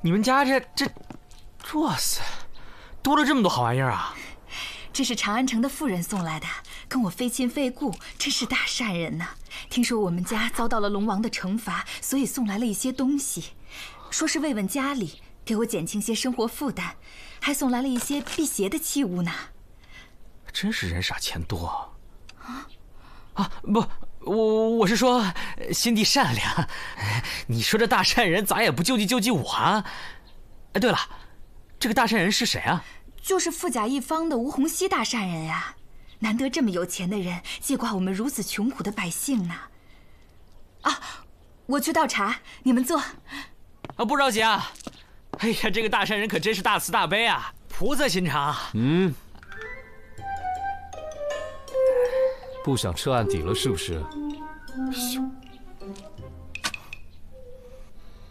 你们家这，哇塞，多了这么多好玩意儿啊！这是长安城的妇人送来的，跟我非亲非故，真是大善人呐。听说我们家遭到了龙王的惩罚，所以送来了一些东西，说是慰问家里，给我减轻些生活负担，还送来了一些辟邪的器物呢。真是人傻钱多不，我是说心地善良。你说这大善人咋也不救济我啊？哎，对了，这个大善人是谁啊？就是富甲一方的吴洪熙大善人呀。难得这么有钱的人接挂我们如此穷苦的百姓呢。我去倒茶，你们坐。不着急啊。哎呀，这个大善人可真是大慈大悲啊，菩萨心肠。不想撤案底了是不是？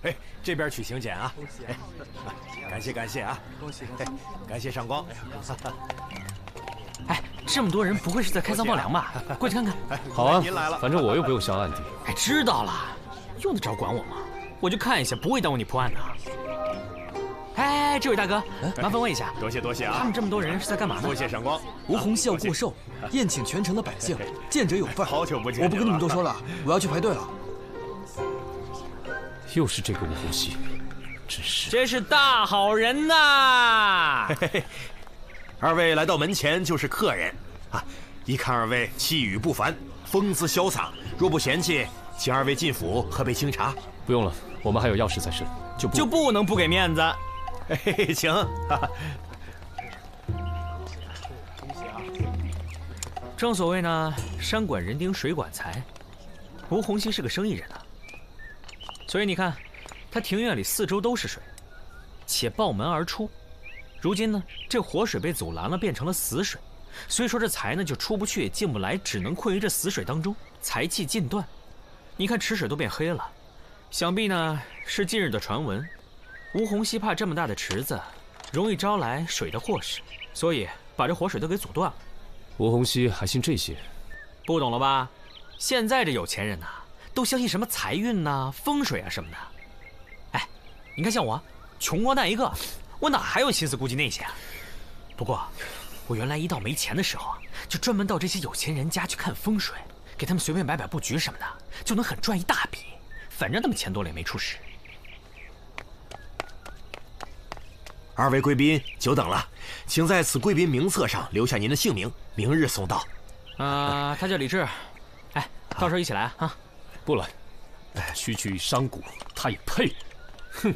哎，这边取刑检啊！感谢啊！恭喜！感谢上光。哎，这么多人，不会是在开仓放粮吧？过去看看。好啊，反正我又不用下案底。哎，知道了，用得着管我吗？我就看一下，不会耽误你破案的。哎，这位大哥，麻烦问一下，多谢啊！他们这么多人是在干嘛呢？多谢上光。吴洪熙要过寿，宴请全城的百姓，见者有份。好久不见，我不跟你们多说了，我要去排队了。又是这个吴洪熙，真是大好人呐！2位来到门前就是客人啊！一看2位气宇不凡，风姿潇洒，若不嫌弃，请2位进府喝杯清茶。不用了，我们还有要事在身，就不能不给面子。行。正所谓呢，山管人丁，水管财。吴洪熙是个生意人啊，所以你看，他庭院里4周都是水，且抱门而出。如今呢，这活水被阻拦了，变成了死水，所以说这财呢就出不去也进不来，只能困于这死水当中，财气尽断。你看池水都变黑了，想必呢是近日的传闻。吴洪熙怕这么大的池子容易招来水的祸事，所以把这活水都给阻断了。吴洪熙还信这些？不懂了吧？现在这有钱人呐，都相信什么财运呐、风水啊什么的。哎，你看像我，穷光蛋一个。我哪还有心思顾及那些啊？不过，我原来一到没钱的时候啊，就专门到这些有钱人家去看风水，给他们随便摆摆布局什么的，就能很赚一大笔。反正他们钱多了也没出事。2位贵宾久等了，请在此贵宾名册上留下您的姓名，明日送到。他叫李志，哎，到时候一起来啊。不来，区区商贾，他也配？哼，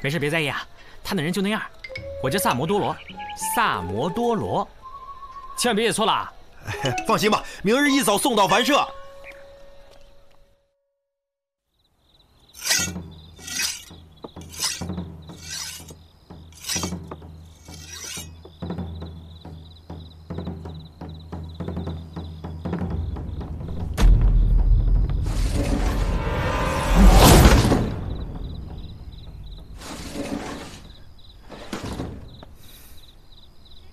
没事别在意啊。他那人就那样，我叫萨摩多罗，萨摩多罗，千万别写错了啊！放心吧，明日一早送到凡社。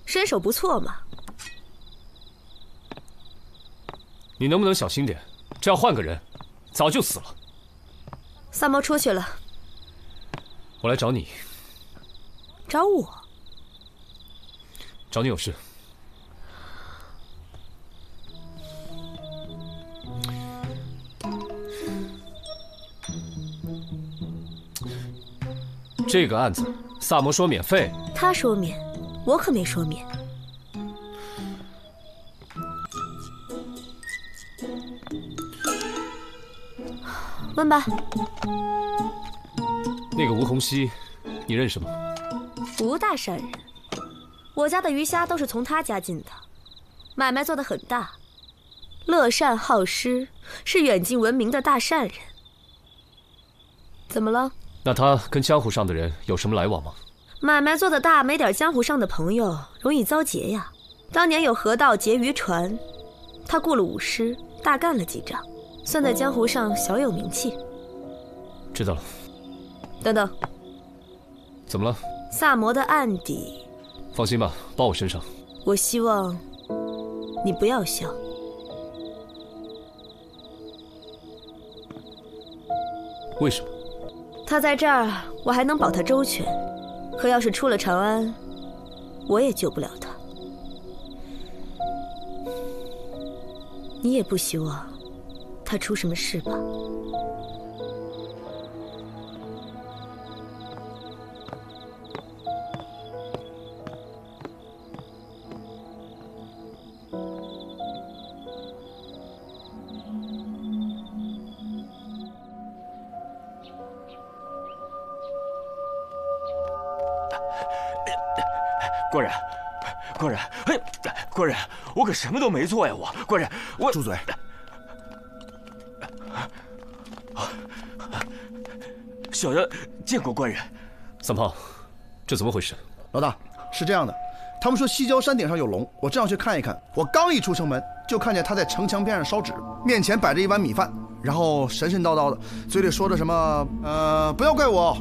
身手不错嘛。你能不能小心点？这要换个人，早就死了。萨摩出去了。我来找你。找我？找你有事。这个案子，萨摩说免费。他说免，我可没说免。问吧。那个吴洪熙，你认识吗？吴大善人，我家的鱼虾都是从他家进的，买卖做得很大，乐善好施，是远近闻名的大善人。怎么了？那他跟江湖上的人有什么来往吗？买卖做得大，没点江湖上的朋友，容易遭劫呀。当年有河道劫渔船，他雇了武师，大干了几仗，算在江湖上小有名气。知道了。等等，怎么了？萨摩的案底，放心吧，包我身上。我希望你不要笑。为什么？他在这儿，我还能保他周全，可要是出了长安，我也救不了他。你也不希望他出什么事吧？官人，官人，哎，官人，我可什么都没做呀！官人，我住嘴！小人见过官人。三胖，这怎么回事？老大，是这样的，他们说西郊山顶上有龙，我正要去看一看。我刚一出城门，就看见他在城墙边上烧纸，面前摆着一碗米饭，然后神神叨叨的，嘴里说着什么不要怪我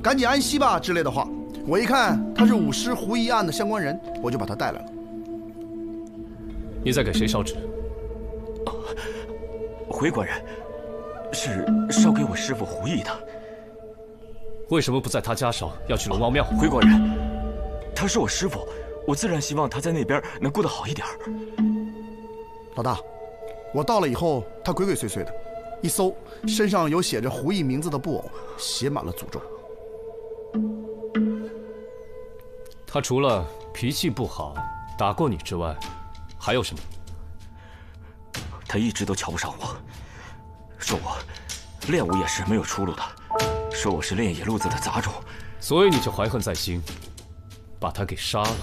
赶紧安息吧之类的话。我一看他是武师胡一案的相关人，我就把他带来了。你在给谁烧纸？回官人，是烧给我师父胡毅的。为什么不在他家烧，要去龙王庙？回官人，他是我师父，我自然希望他在那边能过得好一点。老大，我到了以后，他鬼鬼祟祟的，一搜身上有写着胡毅名字的布偶，写满了诅咒。他除了脾气不好，打过你之外，还有什么？他一直都瞧不上我，说我练武也是没有出路的，说我是练野路子的杂种，所以你就怀恨在心，把他给杀了。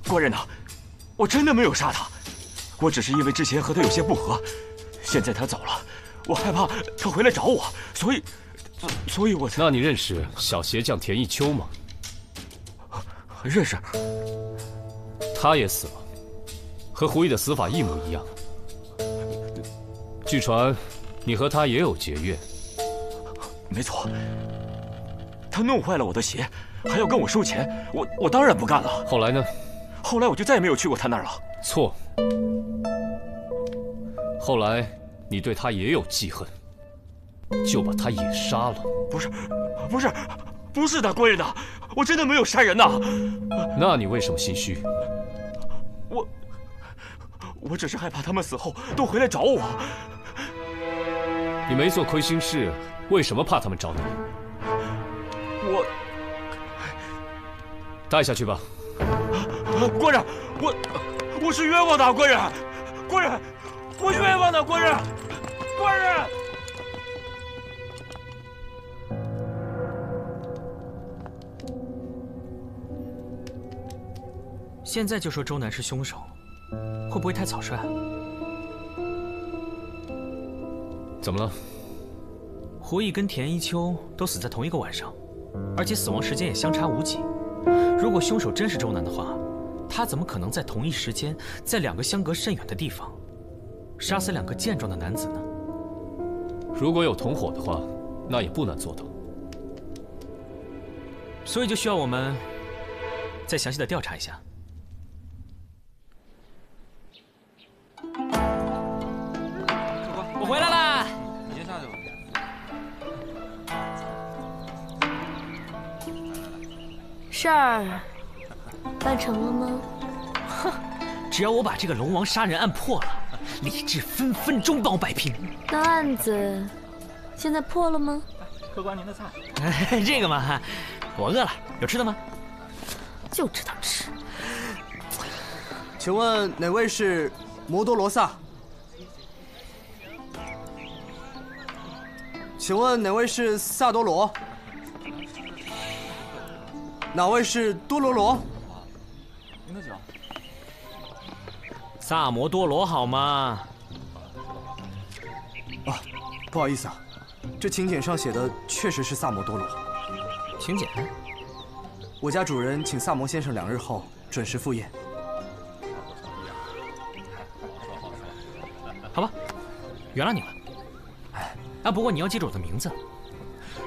官人呐，我真的没有杀他，我只是因为之前和他有些不和，现在他走了，我害怕他回来找我，所以我才……那你认识小鞋匠田一秋吗？认识。他也死了，和胡毅的死法一模一样。据传，你和他也有结怨。没错，他弄坏了我的鞋，还要跟我收钱，我当然不干了。后来呢？后来我就再也没有去过他那儿了。错。后来你对他也有记恨，就把他也杀了。不是的，官人呐，我真的没有杀人呐。那你为什么心虚？我只是害怕他们死后都回来找我。你没做亏心事，为什么怕他们找你？我带下去吧。官人，我是冤枉的，官人，我冤枉的，官人。现在就说周南是凶手，会不会太草率？怎么了？胡毅跟田一秋都死在同一个晚上，而且死亡时间也相差无几。如果凶手真是周南的话，他怎么可能在同一时间，在两个相隔甚远的地方，杀死两个健壮的男子呢？如果有同伙的话，那也不难做到。所以就需要我们再详细的调查一下。事儿办成了吗？哼，只要我把这个龙王杀人案破了，李治分分钟帮我摆平。那案子现在破了吗？客官您的菜。这个嘛，我饿了，有吃的吗？就知道吃。请问哪位是摩多罗萨？请问哪位是萨多罗？哪位是多罗罗？您的酒。萨摩多罗好吗？啊，不好意思啊，这请柬上写的确实是萨摩多罗。请柬？我家主人请萨摩先生2日后准时赴宴。好吧，原谅你了。啊，不过你要记住我的名字，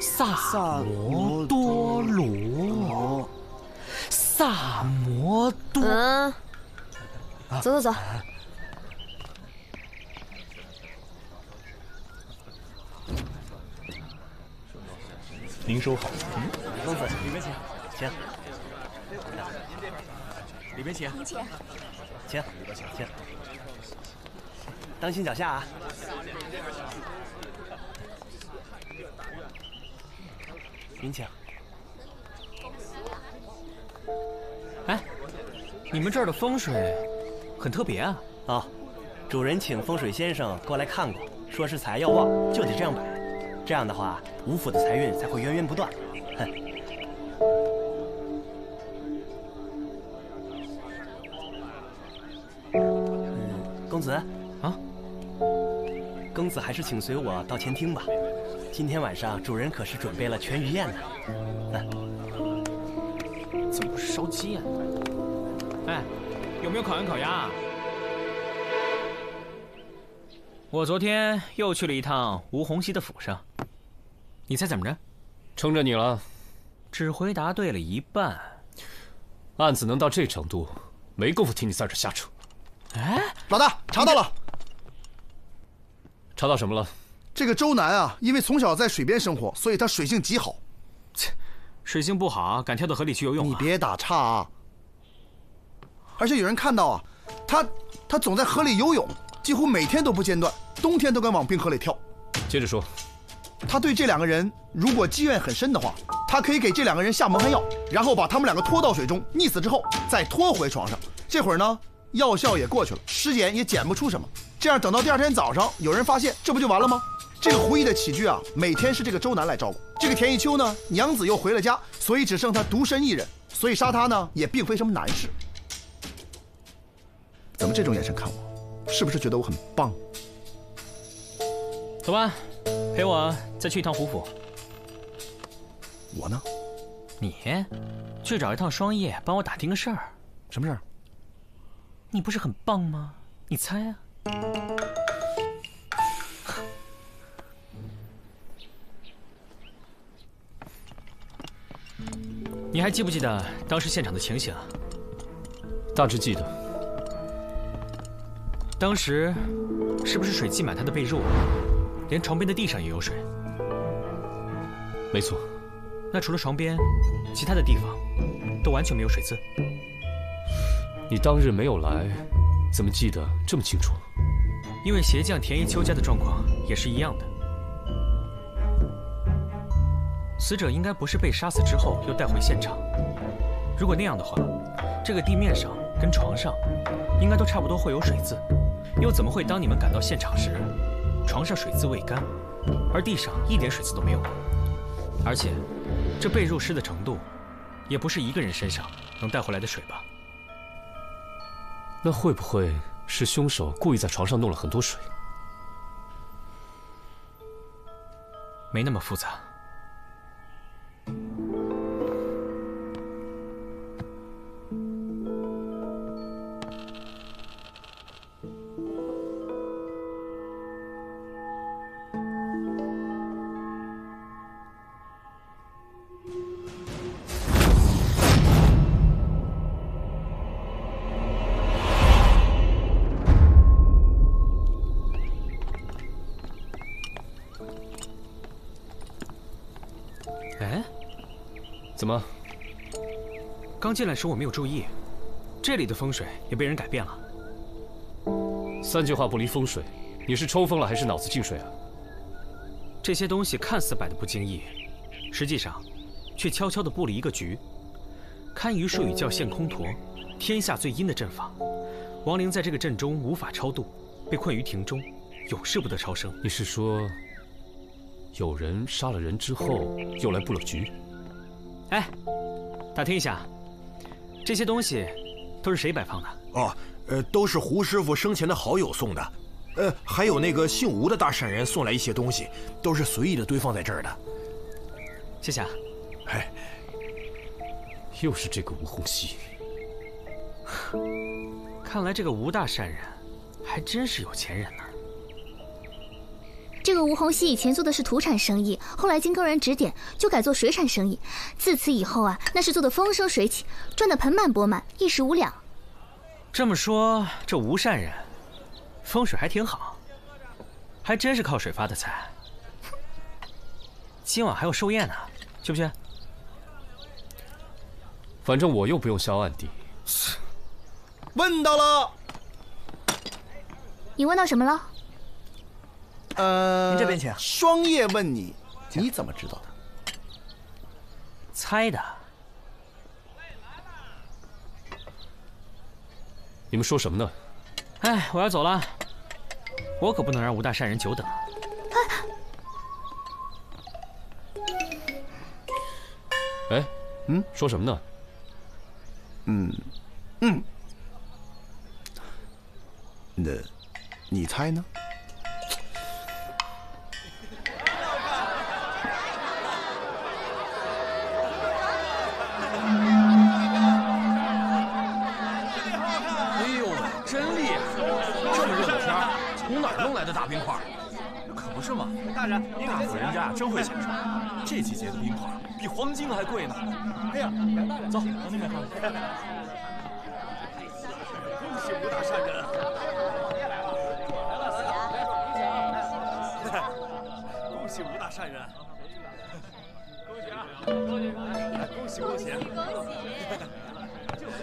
萨摩多罗。萨摩多。走走走。您收好。公子，里面请，请。里面请。您请。请，请。当心脚下啊！您请。哎，你们这儿的风水很特别啊！哦，主人请风水先生过来看过，说是财要旺就得这样摆，这样的话吴府的财运才会源源不断。哼。公子啊，公子还是请随我到前厅吧。今天晚上主人可是准备了全鱼宴呢。怎么不是烧鸡啊？哎，有没有烤羊烤鸭？我昨天又去了一趟吴洪熙的府上，你猜怎么着？撑着你了。只回答对了一半。案子能到这程度，没工夫听你在这瞎扯。哎，老大，查到了。查到什么了？这个周南啊，因为从小在水边生活，所以他水性极好。切，水性不好，敢跳到河里去游泳啊？你别打岔啊！而且有人看到啊，他总在河里游泳，几乎每天都不间断，冬天都敢往冰河里跳。接着说。他对这2个人如果积怨很深的话，他可以给这2个人下蒙汗药，然后把他们2个拖到水中溺死之后，再拖回床上。这会儿呢，药效也过去了，尸检也检不出什么。这样等到第2天早上，有人发现，这不就完了吗？这个胡毅的起居啊，每天是这个周南来照顾。这个田一秋呢，娘子又回了家，所以只剩他独身一人，所以杀他呢，也并非什么难事。怎么这种眼神看我？是不是觉得我很棒？走吧，陪我再去一趟胡府。我呢？你去找一趟双叶，帮我打听个事儿。什么事儿？你不是很棒吗？你猜啊。你还记不记得当时现场的情形？大致记得。当时是不是水积满他的被褥，连床边的地上也有水？没错。那除了床边，其他的地方都完全没有水渍。你当日没有来，怎么记得这么清楚？因为鞋匠田一秋家的状况也是一样的。死者应该不是被杀死之后又带回现场。如果那样的话，这个地面上跟床上应该都差不多会有水渍，又怎么会当你们赶到现场时，床上水渍未干，而地上一点水渍都没有？而且，这被褥湿的程度，也不是一个人身上能带回来的水吧？那会不会是凶手故意在床上弄了很多水？没那么复杂。怎么，刚进来时我没有注意，这里的风水也被人改变了。3句话不离风水，你是抽风了还是脑子进水啊？这些东西看似摆得不经意，实际上却悄悄地布了一个局。堪舆术语叫现空陀，天下最阴的阵法。亡灵在这个阵中无法超度，被困于庭中，永世不得超生。你是说，有人杀了人之后又来布了局？哎，打听一下，这些东西都是谁摆放的？哦，都是胡师傅生前的好友送的。还有那个姓吴的大善人送来一些东西，都是随意的堆放在这儿的。谢谢啊。哎，又是这个吴洪熙。看来这个吴大善人还真是有钱人呢。这个吴洪熙以前做的是土产生意，后来经高人指点，就改做水产生意。自此以后啊，那是做的风生水起，赚得盆满钵满，一时无两。这么说，这吴善人风水还挺好，还真是靠水发的财。今晚还有寿宴呢，去不去？反正我又不用销暗地。问到了。你问到什么了？您这边请。双叶问你，你怎么知道的？猜的。你们说什么呢？哎，我要走了，我可不能让吴大善人久等。哎，说什么呢？那，你猜呢？哎呦，真厉害！这么热的天，从哪儿弄来的大冰块？可不是嘛，大人，大户人家真会享受。这季节的冰块比黄金还贵呢。哎呀，走，往那边看。恭喜吴大善人！恭喜吴大善人！恭喜啊！恭喜！恭喜恭喜！就是。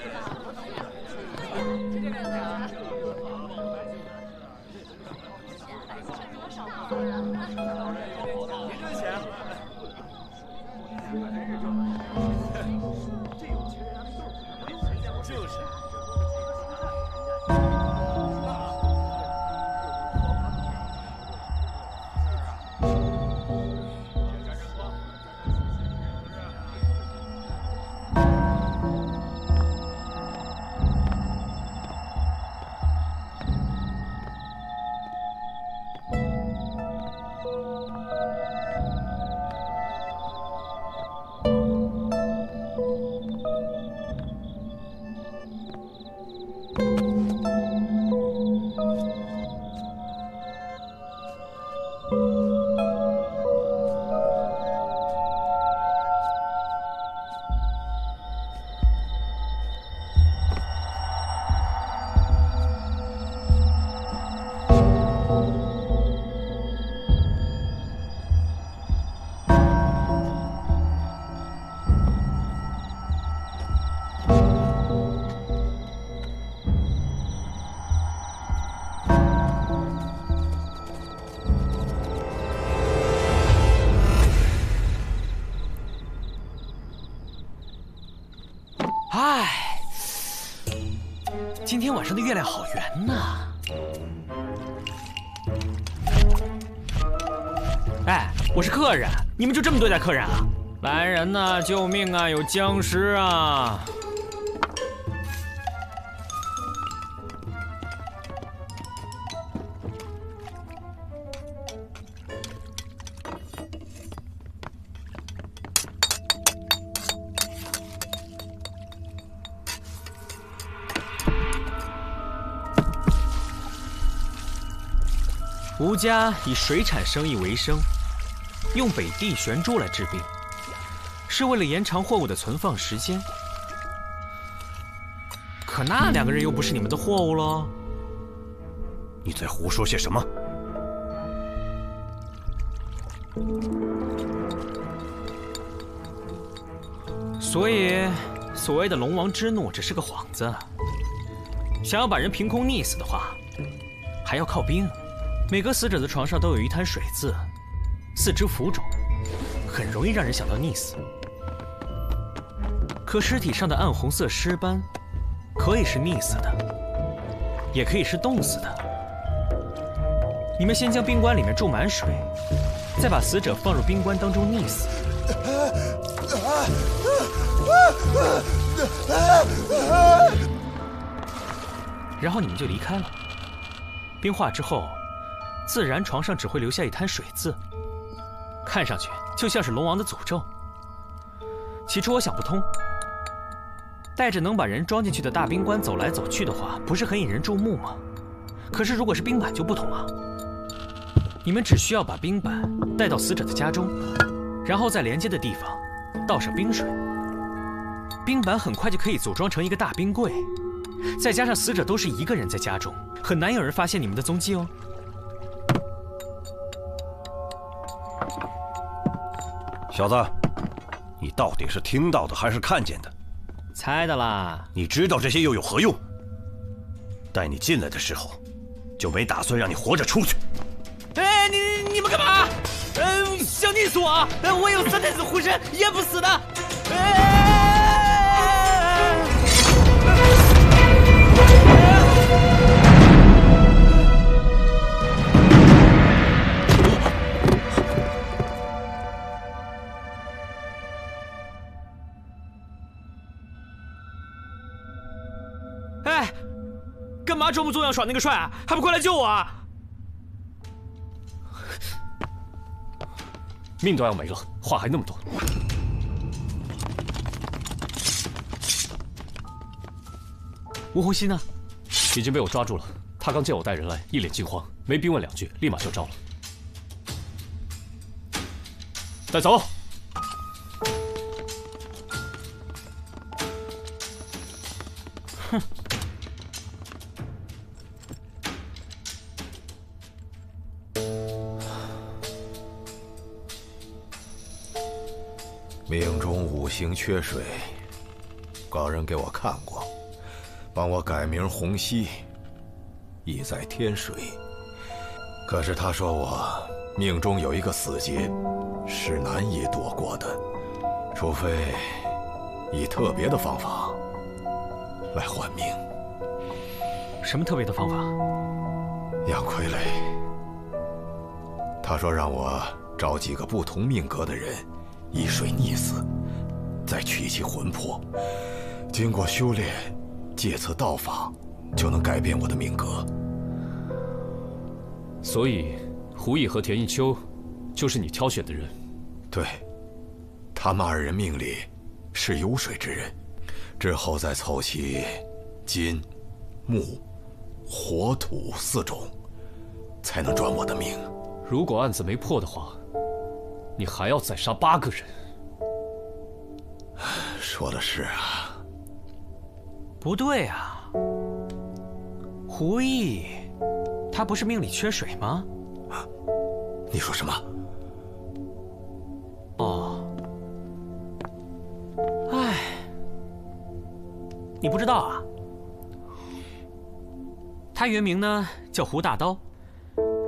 唉，今天晚上的月亮好圆呐！哎，我是客人，你们就这么对待客人啊？来人呐！救命啊！有僵尸啊！吴家以水产生意为生，用北地玄珠来治病，是为了延长货物的存放时间。可那两个人又不是你们的货物喽。你在胡说些什么？所以所谓的龙王之怒只是个幌子。想要把人凭空溺死的话，还要靠冰。每个死者的床上都有一滩水渍，四肢浮肿，很容易让人想到溺死。可尸体上的暗红色尸斑，可以是溺死的，也可以是冻死的。你们先将冰棺里面注满水，再把死者放入冰棺当中溺死。然后你们就离开了。冰化之后，自然床上只会留下一滩水渍，看上去就像是龙王的诅咒。起初我想不通，带着能把人装进去的大冰棺走来走去的话，不是很引人注目吗？可是如果是冰板就不同了，你们只需要把冰板带到死者的家中，然后在连接的地方倒上冰水，冰板很快就可以组装成一个大冰柜。再加上死者都是一个人在家中，很难有人发现你们的踪迹哦。小子，你到底是听到的还是看见的？猜的啦。你知道这些又有何用？带你进来的时候，就没打算让你活着出去。哎，你们干嘛？想溺死我？我有3太子护身，淹不死的。哎，干嘛装模作样耍那个帅啊？还不快来救我啊！命都要没了，话还那么多。吴红熙呢？已经被我抓住了。他刚见我带人来，一脸惊慌，没逼问2句，立马就招了。带走。哼。命中5行缺水，高人给我看过，帮我改名洪熙，意在天水。可是他说我命中有一个死劫，是难以躲过的，除非以特别的方法来换命。什么特别的方法？养傀儡。他说让我找几个不同命格的人，以水溺死，再取其魂魄，经过修炼，借此道法，就能改变我的命格。所以，胡毅和田一秋，就是你挑选的人。对，他们2人命里是有水之人，之后再凑齐金、木、火、土4种，才能转我的命。如果案子没破的话，你还要再杀8个人。说的是啊。不对啊，胡毅，他不是命里缺水吗？你说什么？哦，哎，你不知道啊？他原名呢叫胡大刀，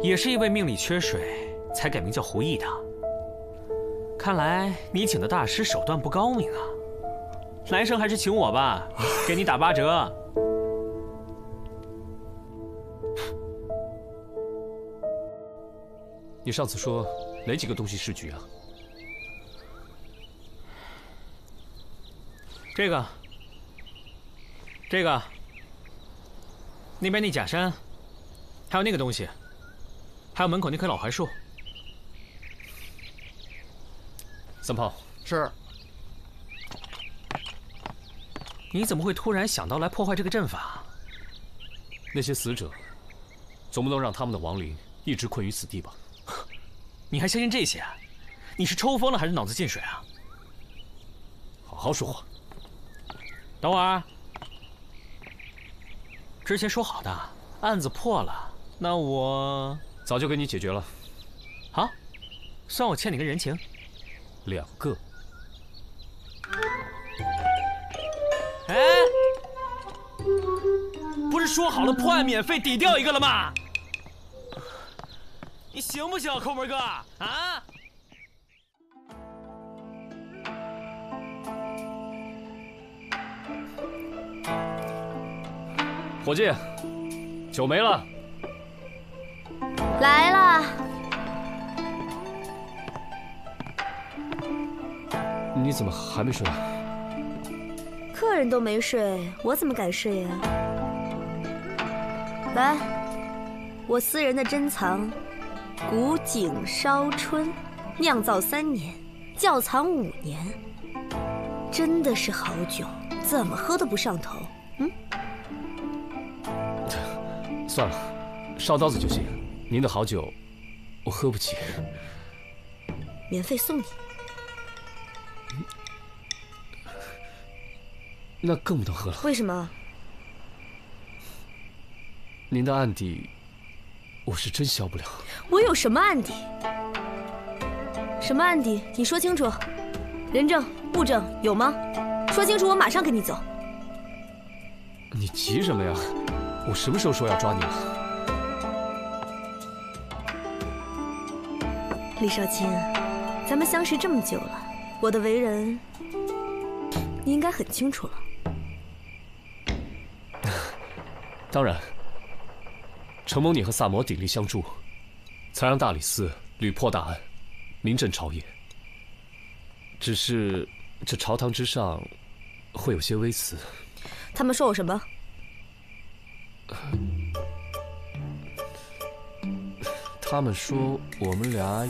也是因为命里缺水才改名叫胡毅的。看来你请的大师手段不高明啊，来生还是请我吧，给你打8折。你上次说哪几个东西是局啊？这个，那边那假山，还有那个东西，还有门口那棵老槐树。三炮。是。你怎么会突然想到来破坏这个阵法？那些死者，总不能让他们的亡灵一直困于此地吧？你还相信这些啊？你是抽风了还是脑子进水啊？好好说话。等会儿。之前说好的，案子破了，那我早就给你解决了。好，算我欠你个人情。2个。不是说好了破案免费抵掉一个了吗？你行不行，抠门哥啊？伙计，酒没了。来了。你怎么还没睡啊？客人都没睡，我怎么敢睡呀？来，我私人的珍藏，古井烧春，酿造3年，窖藏5年，真的是好酒，怎么喝都不上头。算了，烧刀子就行。您的好酒，我喝不起。免费送你。那更不能喝了。为什么？您的案底，我是真消不了。我有什么案底？什么案底？你说清楚。人证、物证有吗？说清楚，我马上跟你走。你急什么呀？我什么时候说要抓你了？李少卿，咱们相识这么久了，我的为人，你应该很清楚了。当然，承蒙你和萨摩鼎力相助，才让大理寺屡破大案，名震朝野。只是这朝堂之上，会有些微词。他们说我什么？他们说我们俩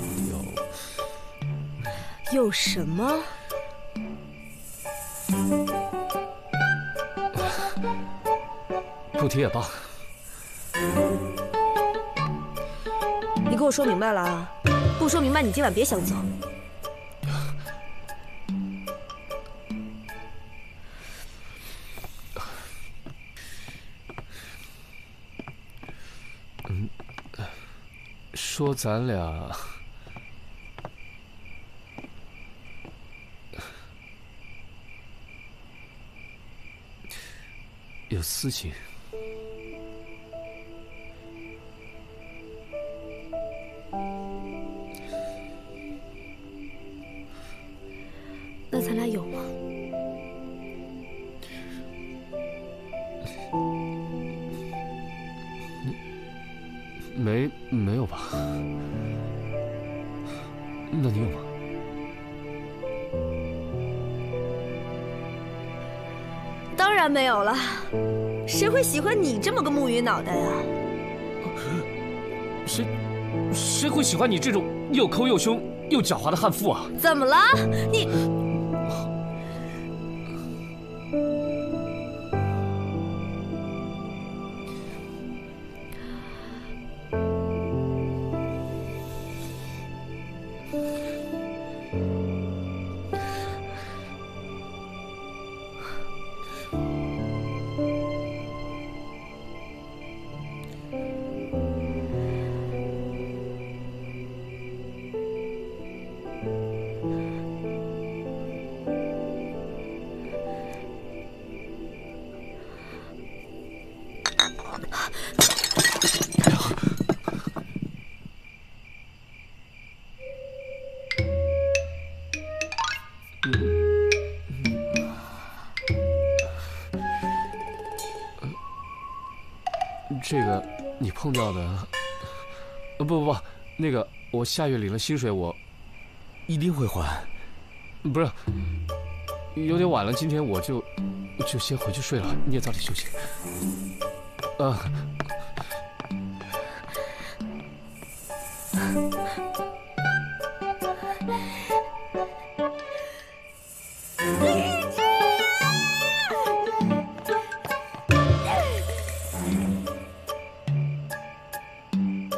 有什么？不提也罢。你给我说明白了啊！不说明白，你今晚别想走。说咱俩有私情。那咱俩有吗？没有吧？那你有吗？当然没有了，谁会喜欢你这么个木鱼脑袋呀？谁会喜欢你这种又抠又凶又狡猾的悍妇啊？怎么了？你。这个你碰掉的，不，那个我下月领了薪水，我一定会还。不是，有点晚了，今天我就先回去睡了，你也早点休息。